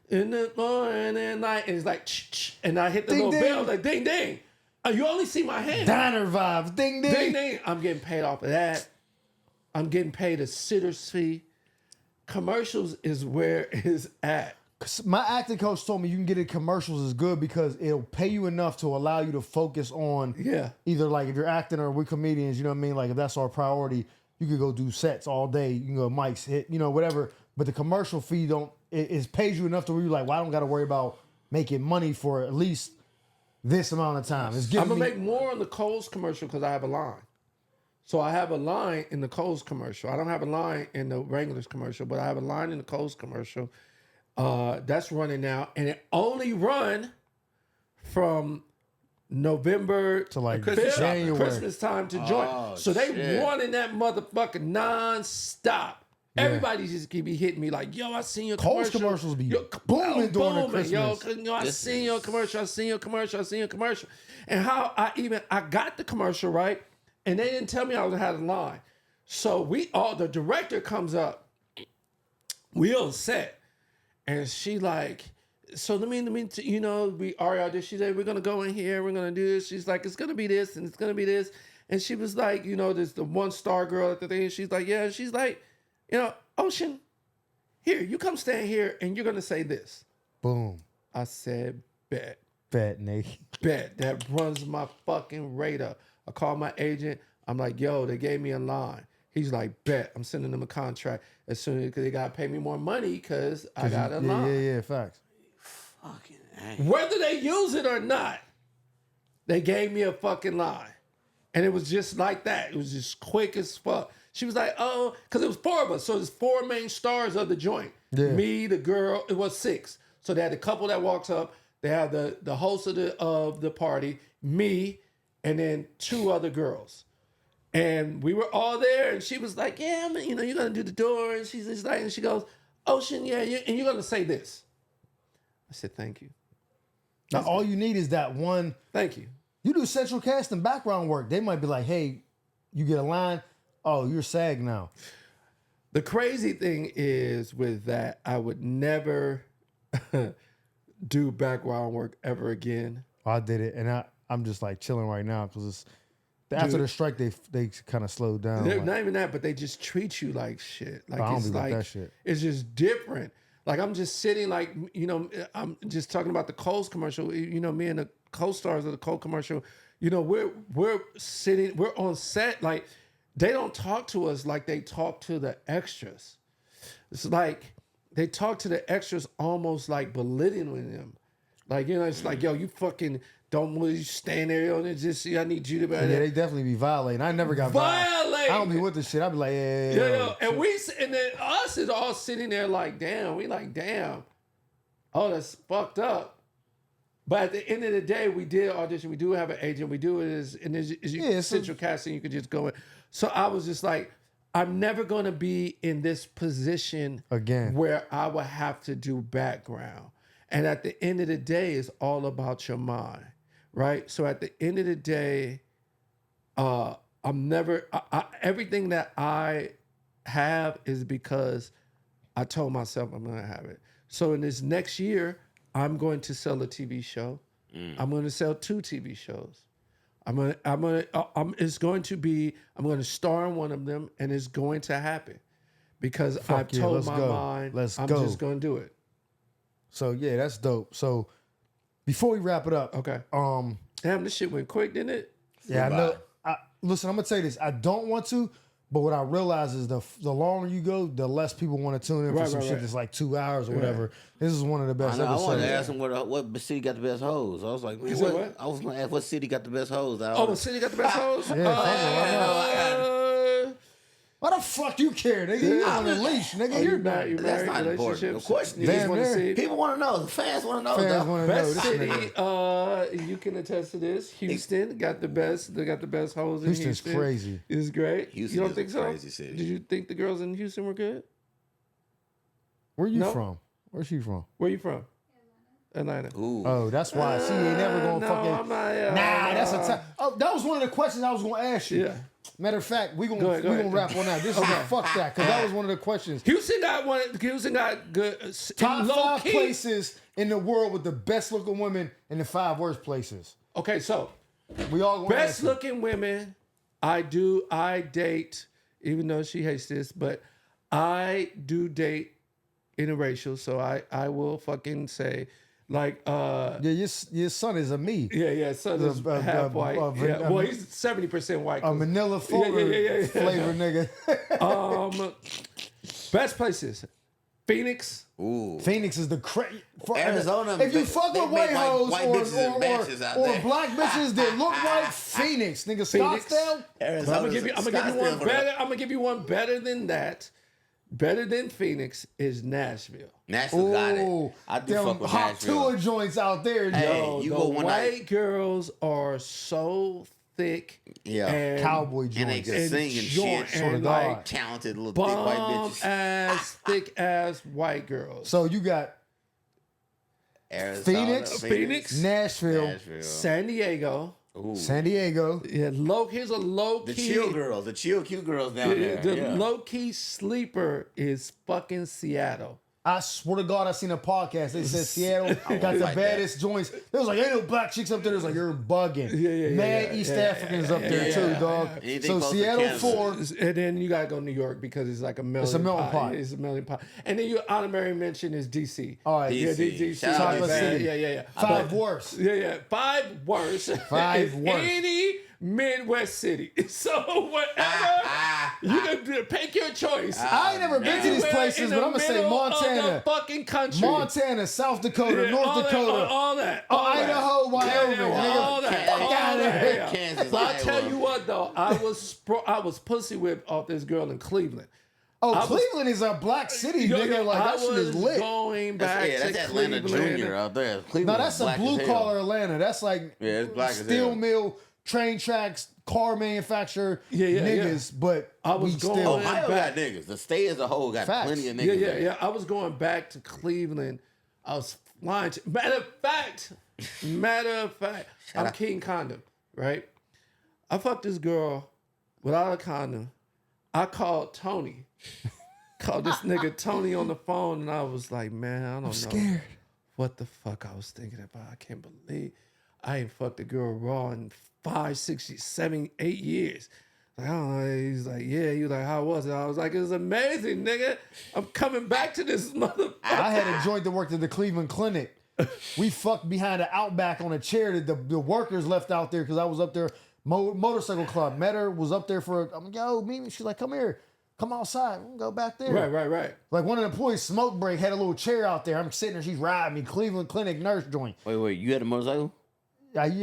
in the morning and night, and it's like and I hit the Ding, little ding. bell like ding ding. You only see my hands. Diner vibes. Ding ding. Ding ding. I'm getting paid off of that. I'm getting paid a sitter's fee. Commercials is where it's at. My acting coach told me you can get in commercials is good because it'll pay you enough to allow you to focus on either like if you're acting or we're comedians, you know what I mean? Like if that's our priority, you could go do sets all day. You can go mics, hit, whatever. But the commercial fee it pays you enough to where you're like, well, I don't got to worry about making money for at least this amount of time. It's I'm giving gonna me make more on the Coles commercial because I have a line. So I have a line in the Coles commercial. I don't have a line in the Wranglers commercial, but I have a line in the Coles commercial. That's running now, and it only run from November to like January, Christmas time to join. So they shit. running that motherfucker non-stop. Yeah. Everybody just keep be hitting me like, yo, I seen your Coles commercial. commercials be booming during the Christmas. Yo, I seen your commercial. And how I got the commercial, right? And they didn't tell me I had a line. So the director comes up, we on set, and she like, so let me, we already out there. She said, we're gonna go in here, we're gonna do this. She's like, it's gonna be this and it's gonna be this. And she was like, there's the 1-star girl at the thing. She's like, yeah. She's like, Ocean, here, you come stand here and you're gonna say this. Boom. I said, bet. Bet, Nate. Bet. That runs my fucking radar. I called my agent. I'm like, yo, they gave me a line. He's like, bet. I'm sending them a contract as soon as they gotta pay me more money because I got a line. Yeah, facts. Fucking A. Whether they use it or not, they gave me a fucking line. And it was just like that. It was just quick as fuck. She was like, oh, because it was 4 of us. So there's 4 main stars of the joint. Yeah. Me, the girl, it was 6. So they had the couple that walks up. They had the host of the party, me, and then 2 other girls. And we were all there. And she was like, yeah, you're going to do the door. And she's just like, and she goes, Ocean, yeah, and you're going to say this. I said, thank you. Now, all you need is that one. Thank you. You do central casting background work. They might be like, hey, you get a line. Oh, you're SAG now. The crazy thing is with that, I would never do background work ever again. I did it, and I'm just like chilling right now because it's after the strike they kind of slowed down. They're like, not even that, but they just treat you like shit. Like I don't it's be with like that shit. It's just different. Like I'm just sitting, like I'm just talking about the Cole's commercial. Me and the co-stars of the Cole commercial. We're sitting, we're on set. Like they don't talk to us like they talk to the extras. It's like they talk to the extras almost like belittling them. Like it's like, yo, you fucking don't want to stand there. It's just I need you to be. Yeah, they definitely be violating. I never got violated. I don't be with the shit. I be like, yeah. And then us is all sitting there like, damn. We like, damn. Oh, that's fucked up. But at the end of the day, we did audition. We do have an agent. We do it as central casting. You could just go in. So I was just like, I'm never going to be in this position again where I would have to do background. And at the end of the day, it's all about your mind, right? So at the end of the day, everything that I have is because I told myself I'm going to have it. So in this next year, I'm going to sell a TV show. I'm going to sell 2 TV shows. I'm going to star in one of them, and it's going to happen because I've told my mind I'm just going to do it. So yeah, that's dope. So before we wrap it up, okay. Damn, this shit went quick, didn't it? Yeah, I know. Listen, I'm gonna tell you this. I don't want to, but what I realize is the longer you go, the less people want to tune in for some shit that's like 2 hours or whatever. This is one of the best episodes. I wanted to ask him what city got the best hoes. I was like, man, I was gonna ask what city got the best hoes. What city got the best hoes? Why the fuck you care, nigga? You on the leash, nigga. You're married. That's not important. Of course, people want to know. The fans want to know. Fans want to know. Best city, you can attest to this. Houston got the best. They got the best hoes in Houston. Houston's crazy. It's great. Houston you don't think so? Crazy city. Did you think the girls in Houston were good? Where you from? Where's she from? Where you from? Atlanta. Ooh. Oh, that's why. She ain't never gonna fucking. I'm not, that's a time. Oh, that was one of the questions I was gonna ask you. Yeah. Matter of fact, we gonna wrap on that. This is fuck that, because that was one of the questions. Houston got good. Top 5 places in the world with the best looking women and the 5 worst places. Okay, so we all best looking women. I date, even though she hates this, but I do date interracial. So I will fucking say. Like your son is a me. Yeah, son is half white. Well, he's 70% white. A Manila flavor nigga. Best places, Phoenix. Ooh. Phoenix is the crazy. Arizona. If you fuck with white hoes or black bitches that look white, Phoenix, nigga. Scottsdale. I'm gonna give you one better than that. Better than Phoenix is Nashville. Nashville got it. I do fuck with hot Nashville. tour joints out there. Hey, the white girls are so thick. Yeah, and cowboy joints. And they can sing and shit. And like talented little thick white bitches. Thick ass white girls. So you got Arizona, Phoenix, Nashville, San Diego. Ooh. San Diego. Yeah, here's a low key. The chill girls, the chill cute girls down there. The low key sleeper is fucking Seattle. I swear to God, I seen a podcast. They said Seattle got the like baddest joints. They was like, ain't no black chicks up there. It was like, you're bugging. Mad East Africans up there too, dog. Anything So close to Seattle Canada. 4. And then you gotta go New York because it's like a melting It's a melting pot. It's a melting pot. And then your honorary mention is DC. All right. Yeah, DC. Shout out Chocolate DC. City. Yeah. 5 worse. Yeah. 5 worse. 5 is worse. Any Midwest city. So whatever you can pick your choice. I ain't never been to these Anywhere places, in but the I'm gonna say middle of Montana. the fucking country. Montana, South Dakota, Yeah, North all Dakota. That, all that. Idaho, Wyoming. nigga. All that. Fuck All outta that. here. Yeah. Kansas, But I'll tell Iowa. you what though, I was pussy whipped off this girl in Cleveland. Oh, was- Cleveland is a black city, nigga. Like, that shit is lit. Going back That's to Atlanta Cleveland. Junior out there. Cleveland No, is that's a black as blue hell. collar Atlanta. That's like Yeah, it's black as steel hell. mill, train tracks, car manufacturer Yeah, niggas. But I was we going- still. Ohio back. got niggas. The state as a whole got Facts. plenty of niggas. Yeah. I was going back to Cleveland. I was flying to. Matter of fact, I'm out. King Condom, right? I fucked this girl without a condom. I called Tony. Called this nigga Tony on the phone, and I was like, man, I don't know scared. what the fuck I was thinking about. I can't believe I ain't fucked a girl raw in 5, 6, 7, 8 years. Like, I don't know. He's like, yeah. He was like, how was it? I was like, it was amazing, nigga. I'm coming back to this motherfucker. I had a joint that worked at the Cleveland Clinic. We fucked behind the Outback on a chair that the workers left out there because I was up there. Motorcycle club. Met her, was up there for, I'm like, yo, meet me. She's like, come here. Come outside. We'll go back there. Right. Like one of the employees, smoke break, had a little chair out there. I'm sitting there. She's riding me. Cleveland Clinic nurse joint. Wait, you had a motorcycle? Yeah, I used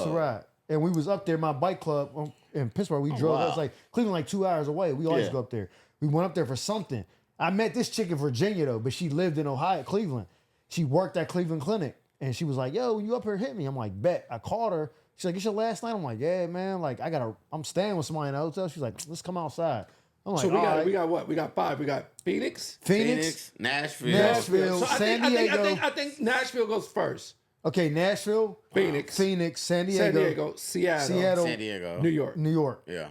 to Oh. ride. And we was up there, my bike club in Pittsburgh. We drove. wow. It's like Cleveland, like 2 hours away. We always Yeah. go up there. We went up there for something. I met this chick in Virginia though, but she lived in Ohio, Cleveland. She worked at Cleveland Clinic, and she was like, "Yo, you up here hit me?" I'm like, "Bet." I called her. She's like, "It's your last night." I'm like, "Yeah, man. Like, I'm staying with somebody in the hotel." She's like, "Let's come outside." I'm like, So we "All got right." we got what? We got 5. We got Phoenix. Phoenix. Nashville. So San Diego. I think Nashville goes first. Okay, Nashville, Phoenix, San Diego, Seattle, San Diego. New York. New York. Yeah.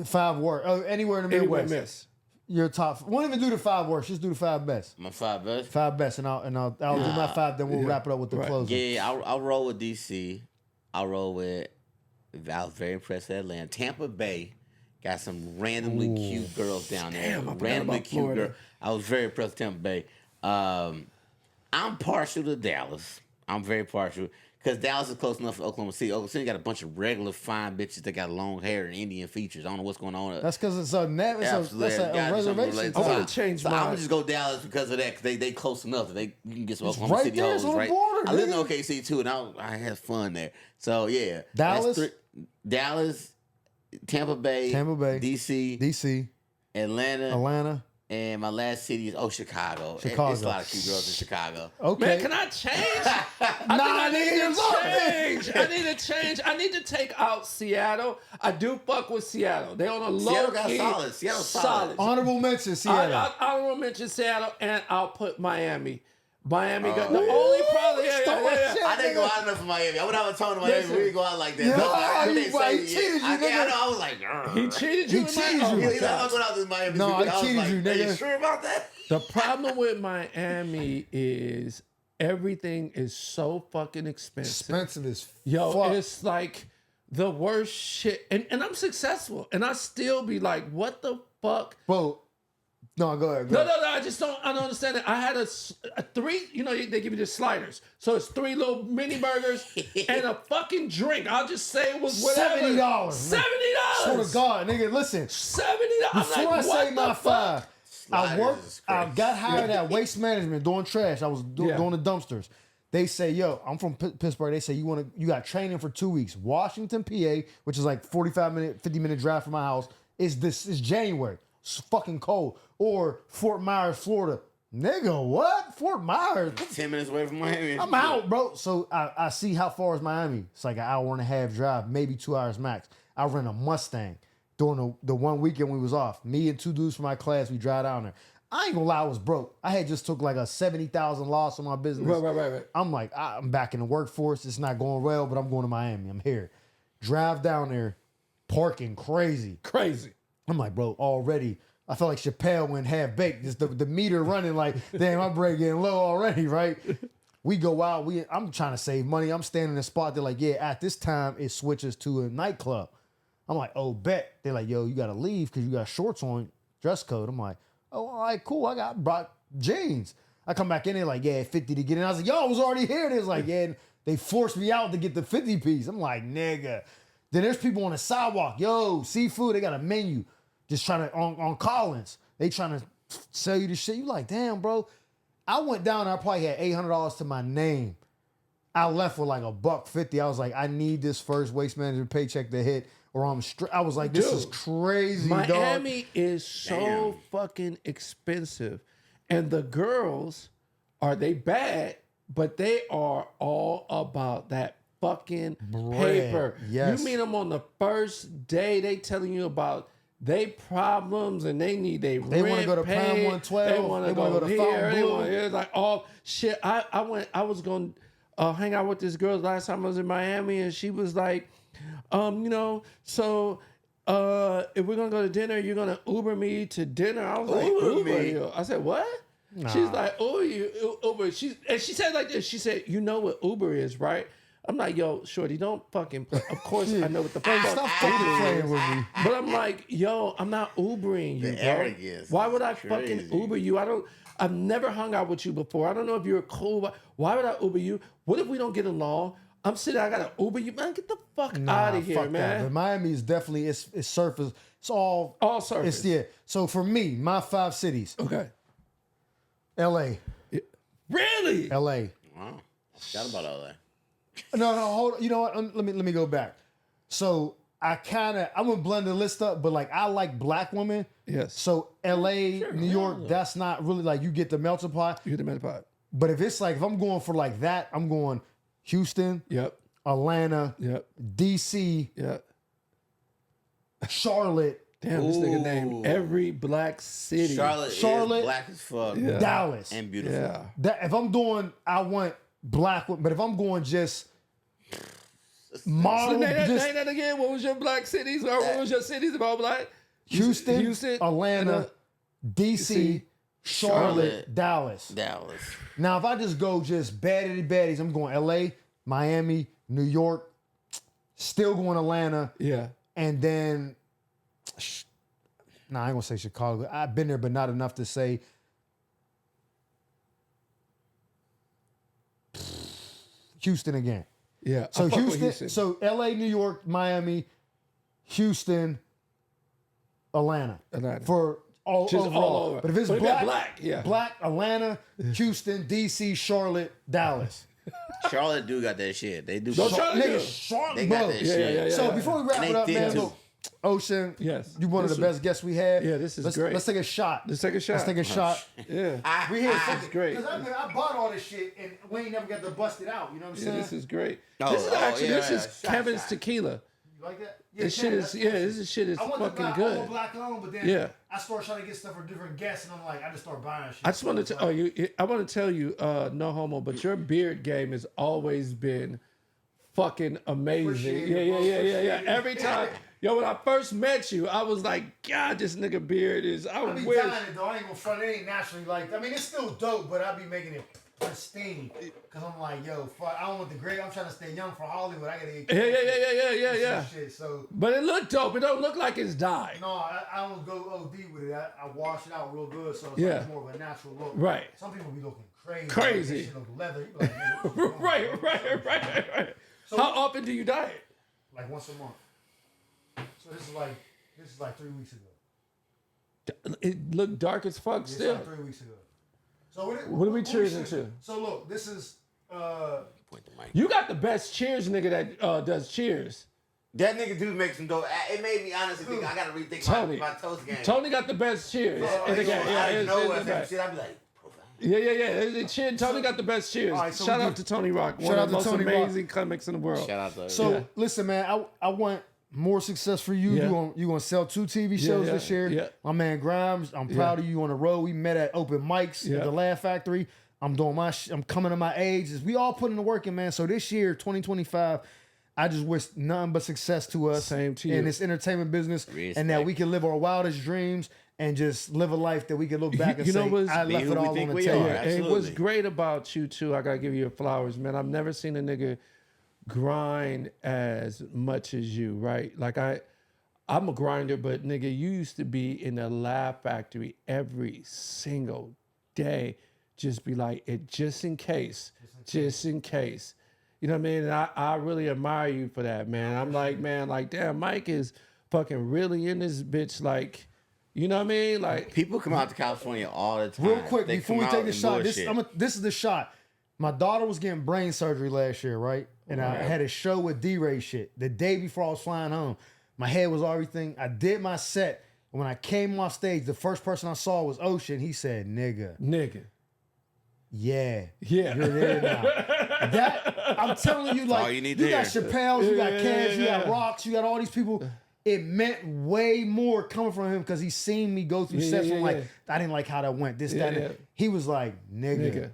5 worst. Oh, anywhere in the Anywhere Midwest. miss. Your top. Won't even do the 5 worst. Just do the 5 best. My 5 best. 5 best, and I'll do my 5. Then we'll wrap it up with the Right. closing. Yeah, I'll roll with DC. I'll roll with. I was very impressed with Atlanta. Tampa Bay got some randomly cute girls down there. Damn, I forgot randomly about cute Florida. girl. I was very impressed with Tampa Bay. I'm partial to Dallas. I'm very partial because Dallas is close enough to Oklahoma City. Oklahoma City got a bunch of regular fine bitches that got long hair and Indian features. I don't know what's going on. That's because it's that's a reservation. I want to change So I'm mine. gonna just go Dallas because of that. Because they close enough. You can get some It's Oklahoma right City there, hoes. it's on the Right. border, I lived in nigga. OKC too, and I had fun there. So yeah, Dallas? That's Dallas, Tampa Bay, DC, DC, Atlanta. and my last city is Chicago. Chicago. It's a lot of cute girls in Chicago. Okay. Man, can I change? I need to change. I need to take out Seattle. I do fuck with Seattle. They on a low Seattle got key. solid. Seattle solid. Honorable mention, Seattle. I will mention Seattle, and I'll put Miami. Miami got the only problem. Yeah. I didn't go out enough for Miami. I went out with Tony Miami. Listen. We didn't go out like that. Yeah, No, I he can't say it cheated yet. you, I nigga. know. I was like, "Grr." He cheated you. He in cheated Miami. you. He's like, I'm going out with Miami. No, this weekend. I was cheated like, you, "Are nigga." you sure about that? The problem with Miami is everything is so fucking expensive. Expensive as Yo, fuck. it's like the worst shit. And I'm successful. And I still be like, what the fuck? Bro, no, go ahead. No, I don't understand it. I had a 3, they give you the sliders. So it's 3 little mini burgers and a fucking drink. I'll just say it was whatever. $70. $70. Swear to God, nigga, listen. $70. Before I say my 5, I Sliders is crazy. got hired at Waste Management doing trash. I was doing the dumpsters. They say, yo, I'm from Pittsburgh. They say, you got training for 2 weeks. Washington, PA, which is like 50-minute drive from my house. It's January. It's fucking cold. Or Fort Myers, Florida. Nigga, what? Fort Myers? 10 minutes away from Miami. I'm out, bro. So I see how far is Miami. It's like an hour and a half drive, maybe 2 hours max. I rent a Mustang during the one weekend we was off. Me and 2 dudes from my class, we drive down there. I ain't gonna lie, I was broke. I had just took like a 70,000 loss on my business. Right. I'm like, I'm back in the workforce. It's not going well, but I'm going to Miami. I'm here. Drive down there, parking crazy. Crazy. I'm like, bro, already I felt like Chappelle went half baked. Just the meter running like, damn, my bread getting low already, right? We go out. I'm trying to save money. I'm standing in a spot. They're like, yeah, at this time it switches to a nightclub. I'm like, oh, bet. They're like, yo, you got to leave because you got shorts on, dress code. I'm like, oh, all right, cool. Brought jeans. I come back in there like, yeah, 50 to get in. I was like, yo, I was already here. They was like, yeah, and they forced me out to get the 50 piece. I'm like, nigga. Then there's people on the sidewalk. Yo, seafood. They got a menu. Just trying to, on Collins. They trying to sell you the shit. You like, damn, bro. I went down. I probably had $800 to my name. I left with like $150. I was like, I need this first waste management paycheck to hit, or I'm straight. I was like, this is crazy, Miami dog. is so fucking expensive, and the girls they bad, but they are all about that fucking paper. Yes. You meet them on the first day, they telling you about they problems and they need they They want to go to Prime 112. They want to go to here. Fountain They Blue. want it's like all shit. I was going to hang out with this girl last time I was in Miami, and she was like, so if we're gonna go to dinner, you're gonna Uber me to dinner. I was like, Uber Uber me? you. I said, what? Nah. She's like, oh, you Uber. She said like this. She said, you know what Uber is, right? I'm like, yo, shorty, don't fucking play. Of course I know what the fuck Stop fucking Uber playing is. with me. But I'm like, yo, I'm not Ubering you, The bro. arrogance Why would is I fucking crazy. Uber you? I've never hung out with you before. I don't know if you're cool. Why would I Uber you? What if we don't get along? I'm sitting, I gotta Uber you, man. Get the fuck out of here, fuck man. That. But Miami is definitely it's surface. It's all surface. It's yeah. So for me, my 5 cities: Okay. L.A., Really? L.A. Wow. Forgot about all that. No, hold on. You know what? Let me go back. So I'm gonna blend the list up, but like I like black women. Yes. So L.A., New York, that's not really like you get the melting pot. You get the melting pot. But if it's like if I'm going for like that, I'm going Houston, Yep. Atlanta, Yep. D.C., Yep. Charlotte, Damn, this nigga Ooh. named every black city. Charlotte Charlotte, is black as fuck. Yeah. Dallas. And beautiful. Yeah. That if I'm doing, I want black women. But if I'm going just model, So name just that again. What was your black cities? Or what was your cities of all black? Houston, Atlanta, DC, Charlotte, Charlotte. Dallas. Dallas. Now, if I just go just baddies, I'm going LA, Miami, New York, still going Atlanta, Yeah. and then, I ain't gonna say Chicago. I've been there, but not enough to say. Houston again. Yeah. So I fuck with Houston, so LA, New York, Miami, Houston, Atlanta. For all Just overall. all over. But if it's But if they're black, black, yeah. black, Atlanta, Houston, DC, Charlotte, Dallas. Charlotte do got that shit. They do. Don't try to do Nigga, it. Charlotte, They got bro. that shit. So before we wrap And it they up, thick, man, too. look, Ocean, Yes. you one of the This best guests we had. Yeah, this is let's, great. Let's take a shot. Let's take a shot. Let's take a shot. Yeah. We here. This is great. Because I bought all this shit and we ain't never got to bust it out. You know what I'm Yeah, saying? this is great. Oh, This is actually yeah, this yeah. is Shot, Kevin's shot. tequila. You like that? This shit Ken, is that's this shit is I want fucking to buy good. all black on, but then Yeah. I started trying to get stuff for different guests, and I'm like, I just start buying shit. I just wanted to I want to tell you, no homo, but your beard game has always been fucking amazing. Appreciate Yeah, it, yeah, bro. yeah, yeah, yeah. Appreciate it. Every time, yo, when I first met you, I was like, God, this nigga beard is. I I be wish. dying it though. I ain't gonna front. It ain't naturally like. I mean, it's still dope, but I be making it pristine because I'm like, yo, fuck. I don't want the gray. I'm trying to stay young for Hollywood. I gotta get Yeah. shit. So But it looked dope. It don't look like it's dyed. no, I don't go OD with it. I wash it out real good, so it's Yeah. like more of a natural look. Right. Some people be looking crazy. Crazy. That shit look leather. You be like, man, what's going on, bro? Right. So- How often do you dye it? Like once a month. So this is like 3 weeks ago. It looked dark as fuck It's still. like 3 weeks ago. So What are we cheersing to? So look, this is Point the mic. You got the best cheers nigga that does cheers. That nigga do make some dope. It made me honestly think I gotta rethink Tony. my toast game. Tony got the best cheers. Oh, in the game. I it's know the what best. shit. I be like, profound. Yeah. Tony got the best cheers. All right, so Shout we out do- to Tony Rock, one Shout of the out most to Tony Rock. amazing comics in the world. Shout out to So Yeah. listen, man, I want more success for you. Yeah. You gonna sell 2 TV shows yeah, this year. yeah. My man Grimes, I'm proud of you on the road. We met at open mics Yeah. at the Laugh Factory. I'm doing I'm coming to my age. We all putting the work in, man. So this year, 2025, I just wish nothing but success to us Same to you. in this entertainment business, Respect. and that we can live our wildest dreams and just live a life that we can look back and You know say, what's- I Be left who it we all think on the we table. are. And what's Absolutely. great about you too, I gotta give you your flowers, man. I've never seen a nigga grind as much as you, right? Like I'm a grinder, but nigga, you used to be in the Laugh Factory every single day. Just be like, just in case. You know what I mean? And I really admire you for that, man. I'm like, man, like, damn, Mike is fucking really in this bitch, like, you know what I mean? Like, People come out to California all the time. Real quick, They before we come take out the and shot, bullshit. this is the shot. My daughter was getting brain surgery last year, right? And I had a show with D-Ray shit the day before I was flying home. My head was everything. I did my set. And when I came off stage, the first person I saw was Ocean. He said, nigga. Yeah. Yeah. You're there now. That, I'm telling you, like, all you you need to got hear. Chappelle's, you got Cavs, you got Yeah. Rocks, you got all these people. It meant way more coming from him because he seen me go through sets. I'm like, I didn't like how that went. This, that, and yeah. he was like, nigga.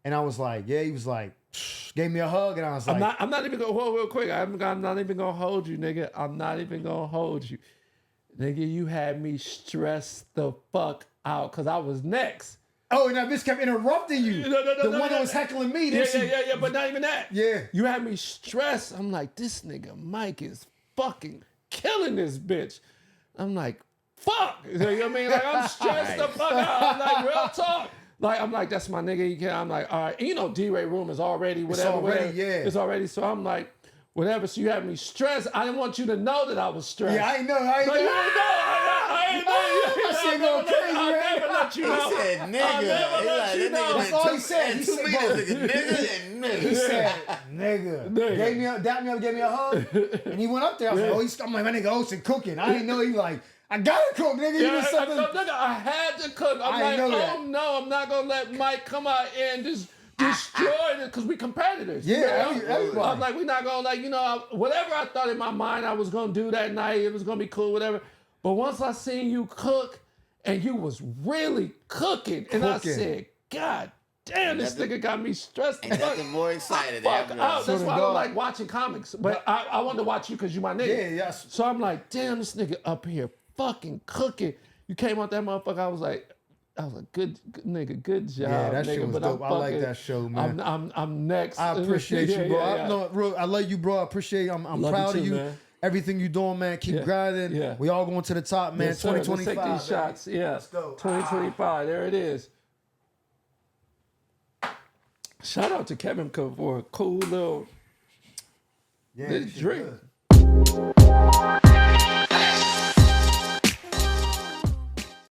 And I was like, yeah. He was like, gave me a hug, and I was like, I'm not even gonna hold real quick. I'm not even gonna hold you, nigga. I'm not even gonna hold you. Nigga, you had me stressed the fuck out because I was next. oh, and that bitch kept interrupting you. The one that was heckling me. Yeah, but not even that. Yeah. You had me stressed. I'm like, this nigga Mike is fucking killing this bitch. I'm like, fuck. You know what I mean? Like, I'm stressed the fuck out. I'm like, real talk. Like, I'm like, that's my nigga. You can. I'm like, all right. And you know, D-Ray room is already whatever. already, yeah. It's already. So I'm like, whatever. So you had me stressed. I didn't want you to know that I was stressed. Yeah, I ain't know. Like, you ain't know. I ain't know. That shit going crazy, I'll right? never let you know. He said, nigga. I'll never let you know. That's all he said. He 2 said, meters, nigga, and nigga. He said, nigga. Gave me dapped me up, gave me a hug. And he went up there. I was like, I'm like, my nigga Ocean cooking. I didn't know he like, I gotta cook, nigga. You did something. Nigga, I had to cook. I'm I like, know that. oh no, I'm not gonna let Mike come out here and just destroy it because we competitors. Yeah, You know? everybody. I'm like, we're not gonna like, you know, whatever I thought in my mind I was gonna do that night, it was gonna be cool, whatever. But once I seen you cook and you was really cooking, and I Cooking. said, God damn, this nigga got me stressed. Ain't nothing more excited. Fuck out. That's why I God. don't like watching comics. But I wanted to watch you because you my nigga. Yeah, yes. So I'm like, damn, this nigga up here fucking cooking. You came out that motherfucker. I was like, good nigga, good job. Yeah, that nigga, shit was but dope. I'm I like fucking- that show, man. I'm next. I appreciate you, bro. Yeah. I love you, bro. I appreciate you. I'm Love proud you of too, you. man. Everything you doing, man. Keep grinding. Yeah. We all going to the top, man. Yes, sir. Let's 2025. take these shots. Yeah. Let's go. 2025. There it is. Shout out to Kevin for a cool little Yeah, this this shit drink. good.